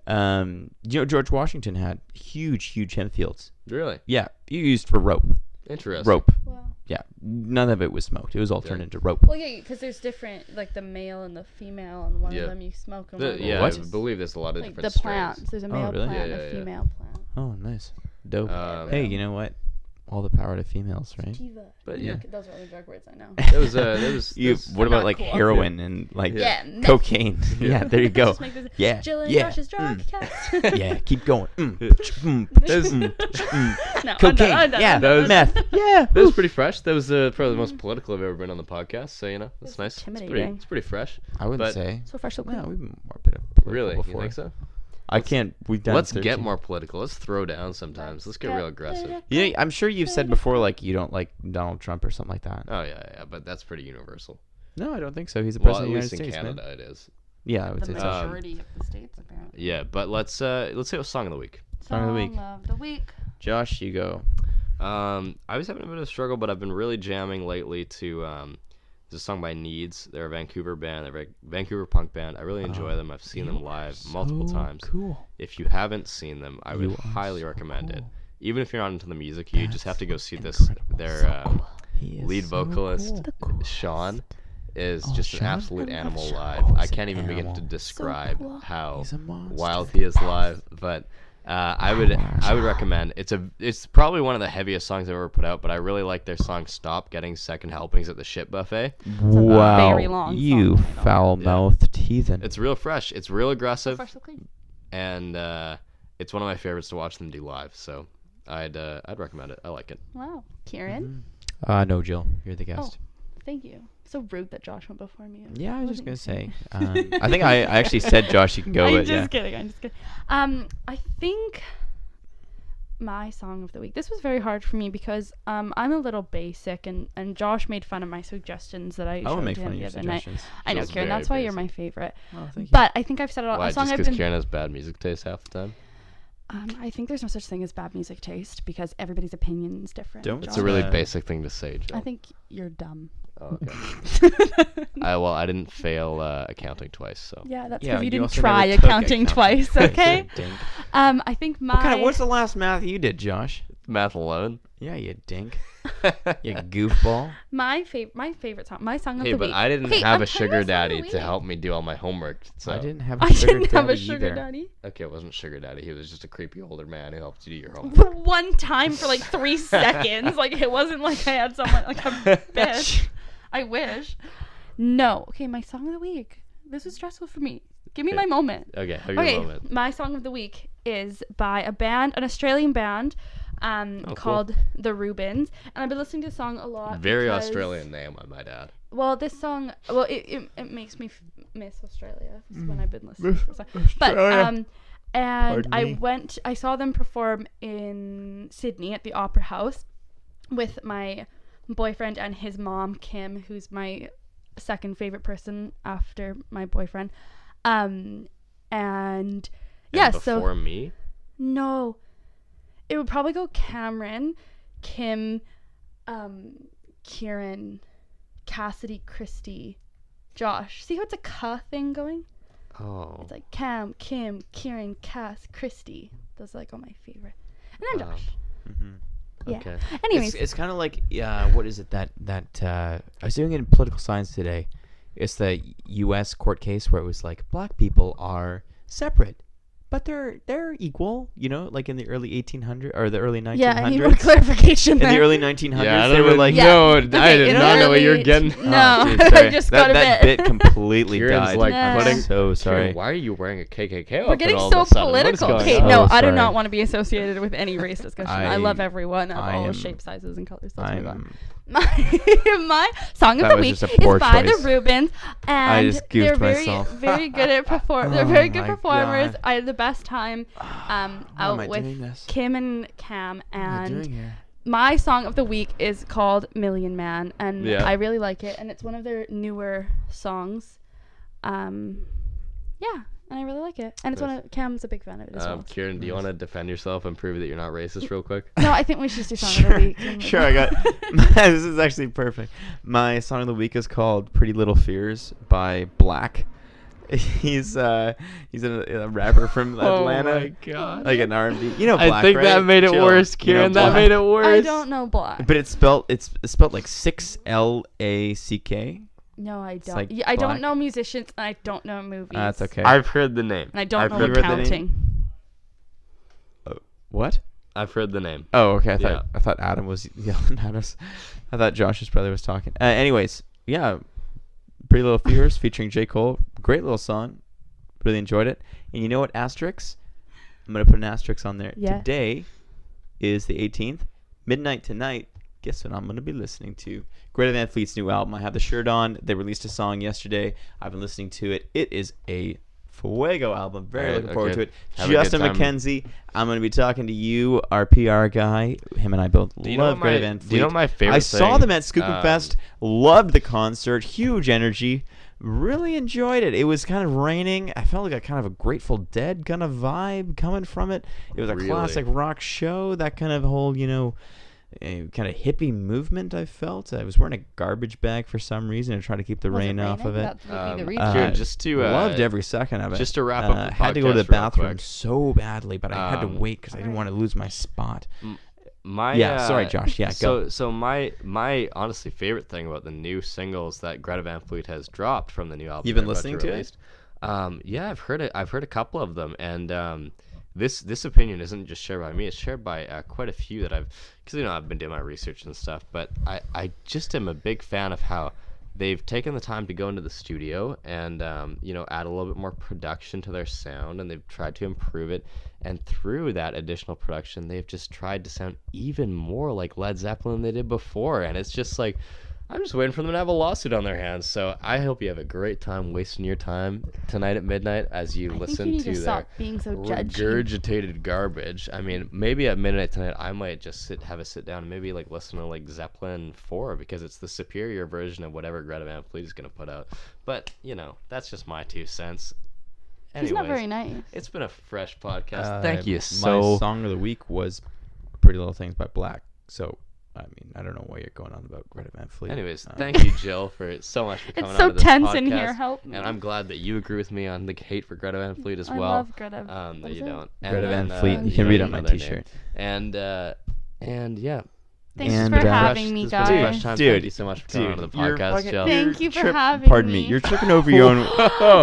George Washington had huge hemp fields. Really Yeah, used for rope. interesting. Rope. well, Yeah, none of it was smoked. It was all turned Yeah. into rope. well, yeah, because there's different, like the male and the female, and one Yeah. of them you smoke. And one of them Yeah, What? I believe there's a lot of like different the strains. plants. There's a male really? plant Yeah, and yeah, a yeah. female plant. Oh, nice. Dope. Um, Hey, you know what? All the power to females, right? Sativa. But yeah. Those are all the drug words I know. There was What about not like cool. heroin and like Yeah, meth. cocaine? Yeah, there you go. Just make this Yeah, Jill and yeah, Josh's drug cast. yeah. Keep going. There's- No, Cocaine. I'm done, Yeah, I'm done. meth. Yeah. That was pretty fresh. That was probably the most political I've ever been on the podcast. So that's It's nice. intimidating. It's pretty fresh. I wouldn't But- say. So fresh, so No, clean. we've been more bit of political Really, before. you think so? I can't. We've done. Let's 13. get more political. Let's throw down sometimes. Let's get real aggressive. Yeah, I'm sure you've said before like you don't like Donald Trump or something like that. Oh yeah, but that's pretty universal. No, I don't think so. He's the Well, president at of the least United in States, Canada man. it is. Yeah, I would The say so. majority of the states, apparently. Yeah, but let's say a song of the week. Song of the week. of the week. Josh, you go. I was having a bit of a struggle, but I've been really jamming lately to there's a song by Needs. They're a Vancouver band. They're a Vancouver punk band. I really enjoy them. I've seen them live multiple times. Cool. If you haven't seen them, I would You are highly so recommend it. cool. Even if you're not into the music, you just have to go see this. incredible. Their He is lead so vocalist, cool. Sean, is Oh, just Sean? an absolute I love animal Sean. live. Oh, I he's an can't even begin to animal. describe cool. how He's a monster. wild he is live, but I would recommend. It's probably one of the heaviest songs I've ever put out, but I really like their song "Stop Getting Second Helpings at the Shit Buffet." Wow, very long you song. foul-mouthed heathen. It's real fresh. It's real So aggressive, fresh, so clean. and it's one of my favorites to watch them do live. So I'd recommend it. I like it. Wow. Kieran, No, Jill, you're the guest. thank you. So rude that Josh went before me. Yeah, I was just wasn't gonna gonna say. I think I actually said Josh, you can go, I'm but just yeah. kidding. I think my song of the week. This was very hard for me because I'm a little basic, and Josh made fun of my suggestions that I I won't showed make to fun him of the your other night. suggestions. I know, Feels Ciaran. very That's why you're basic. my favorite. Oh, thank you. But I think I've said it. Why? A song Just I've because been. Ciaran has bad music taste half the time? I think there's no such thing as bad music taste because everybody's opinion is different. Don't- It's Josh. a really Uh, basic thing to say, Jill. I think you're dumb. Oh, okay. I didn't fail accounting twice, so. Yeah, that's Yeah, because you didn't also try never took accounting twice. Okay. Dink. I think my. What's the last math you did, Josh? Math alone. Yeah, you dink. You goofball. My favorite song. My song of Hey, the but week. I didn't Okay, have I'm a telling sugar you a song of the daddy week. to help me do all my homework. So I didn't have a I sugar didn't have a daddy sugar either. daddy. Okay, it wasn't sugar daddy. He was just a creepy older man who helped you do your homework. One time for like 3 seconds. Like it wasn't like I had someone like a bitch. I wish. No. Okay, my song of the week. This was stressful for me. Give me Okay. my moment. Okay, have your Okay, moment. my song of the week is by an Australian band, cool. called the Rubens, and I've been listening to the song a lot. Very because- Australian name, I might add. Well, this song, it makes me miss Australia. This is when I've been listening to the song. But and Pardon me. I saw them perform in Sydney at the Opera House with my boyfriend and his mom, Kim, who's my second favorite person after my boyfriend. And yeah, so Before me? no, it would probably go Cameron, Kim, Ciaran, Cassidy, Christy, Josh. See how it's a K thing going? Oh. It's like Cam, Kim, Ciaran, Cass, Christy. Those are like all my favorite. And then Josh. Mm-hmm. Yeah. Okay. Anyways, It's kind of like what is it that I was doing it in political science today. It's the U.S. court case where it was like black people are separate, but they're equal. You know, like in the early 1800s or the early 1900s. yeah, I need more clarification In there. the early 1900s, Yeah, I they don't were like, Yeah. no, I Okay, did in not the know what you were early- getting. No, dude, I sorry. just got a that bit. bit completely Kieran's died. like Nah. putting. So sorry. Kieran, why are you wearing a KKK We're outfit getting all so of a sudden? What is political. going Okay, on? no, Oh, I do sorry. not want to be associated with any race discussion. I love everyone of I all am- shapes, sizes, and colors. Let's move on. I'm My song of That the was week just a poor is by choice. the Rubens, and just they're goofed very, myself. very good at perform. They're Oh very good my performers. God. I had the best time am out I with doing this? Kim and Cam, What am I and doing here? my song of the week is called Million Man, and Yeah. I really like it, and it's one of their newer songs. Yeah, and I really like it, and it's one of Cam's a big fan of it as well. Kieran, do you want to defend yourself and prove that you're not racist real quick? No, I think we should just do song of the week. and- Sure, I got. This is actually perfect. My song of the week is called "Pretty Little Fears" by Black. He's a rapper from Atlanta. Oh my god. Like an R&B. You know Black, I think right? that made it Jill, worse, you know Kieran. That Black? made it worse. I don't know Black. But it's spelled like 6LACK. No, I don't. like I don't Black. know musicians, and I don't know movies. That's okay. I've heard the name. And I don't I've know heard the name. accounting. What? I've heard the name. Oh, okay. Yeah. I thought Adam was yelling at us. I thought Josh's brother was talking. Anyways, yeah, Pretty Little Fears featuring J. Cole. Great little song. Really enjoyed it. And you know what? Asterisk. I'm gonna put an asterisk on there. Yeah. Today is the 18th. Midnight tonight. Guess what I'm gonna be listening to? Greta Van Fleet's new album. I have the shirt on. They released a song yesterday. I've been listening to it. It is a fuego album. Very Alright, looking forward okay. to it. Have a good Justin time. McKenzie. I'm going to be talking to you, our PR guy. Him and I both Do you know love what Greta my- Van do Fleet. you know what my favorite I saw thing? them at Skookum Fest. Loved the concert. Huge energy. Really enjoyed it. It was kind of raining. I felt like a kind of a Grateful Dead kind of vibe coming from it. It was a Really? classic rock show. That kind of whole, kind of hippie movement I felt. I was wearing a garbage bag for some reason to try to keep the Was it rain off of raining? it. That would be the reason. Kieran, just to Loved every second of it. just to wrap up the had to go to the podcast real bathroom quick. so badly, but I had to Um, wait because I didn't want to lose my spot. My Yeah, sorry, Josh. Yeah, go. So my honestly favorite thing about the new singles that Greta Van Fleet has dropped from the new album. You've been they're about listening to it? release. Yeah, I've heard it. I've heard a couple of them, and this opinion isn't just shared by me. It's shared by quite a few that because I've been doing my research and stuff. But I just am a big fan of how they've taken the time to go into the studio and add a little bit more production to their sound, and they've tried to improve it. And through that additional production, they've just tried to sound even more like Led Zeppelin than they did before. And it's just like, I'm just waiting for them to have a lawsuit on their hands. So I hope you have a great time wasting your time tonight at midnight as you I think listen you need to to their stop being so judgy. regurgitated garbage. I mean, maybe at midnight tonight I might just have a sit down and maybe like listen to like Zeppelin 4 because it's the superior version of whatever Greta Van Fleet is gonna put out. But you know, that's just my 2 cents. He's not very nice. It's been a fresh podcast. Thank you My so. song of the week was "Pretty Little Things" by Black. So. I mean, I don't know why you're going on about Greta Van Fleet. Anyways, thank you, Jill, for so much for coming It's so on to this tense podcast. in here. Help me. And I'm glad that you agree with me on the hate for Greta Van Fleet as I well. love Greta. That What you is it? don't. Greta And Van then, Fleet. You can don't read even on my know their T-shirt. name. And yeah. Thanks And, for uh, having me, This was a fresh guys. time. Dude, Thank you so much for coming on to the you're podcast, fucking- Jill. Thank you for having Pardon me. You're tripping over your own.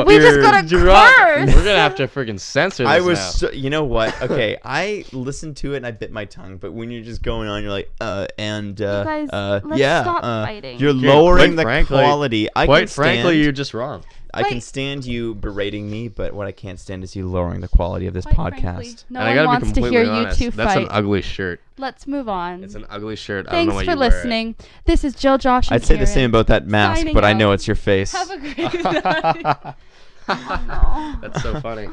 We just got a curse. We're gonna have to freaking censor this I was, now. you know what? Okay, I listened to it and I bit my tongue. But when you're just going on, you're like, guys, let's yeah, stop fighting. You're Okay, lowering quite the frankly- quality. Quite frankly, you're just wrong. I can Wait. stand you berating me, but what I can't stand is you lowering the quality of this Quite podcast. frankly, no And I one gotta be wants to completely hear honest. you two That's fight. an ugly shirt. Let's move on. It's an ugly shirt. I don't know Thanks why for you wear it. listening. This is Jill, Josh, and I'd say the Ciaran. same about that mask, Signing but I know out. it's your face. Have a great night. Oh, That's so funny.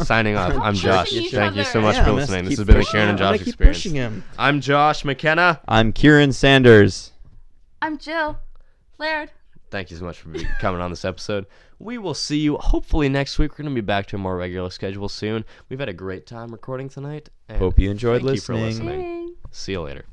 Signing off. I'm Josh. pushing each Thank you so other. much Yeah, for I'm gonna listening. This keep has been the pushing Ciaran and him. I'm Josh gonna keep experience. pushing him. I'm Josh McKenna. I'm Ciaran Sanders. I'm Jill. Laird. Thank you so much for coming on this episode. We will see you hopefully next week. We're going to be back to a more regular schedule soon. We've had a great time recording tonight. And Hope you enjoyed thank you for listening. listening. See you later.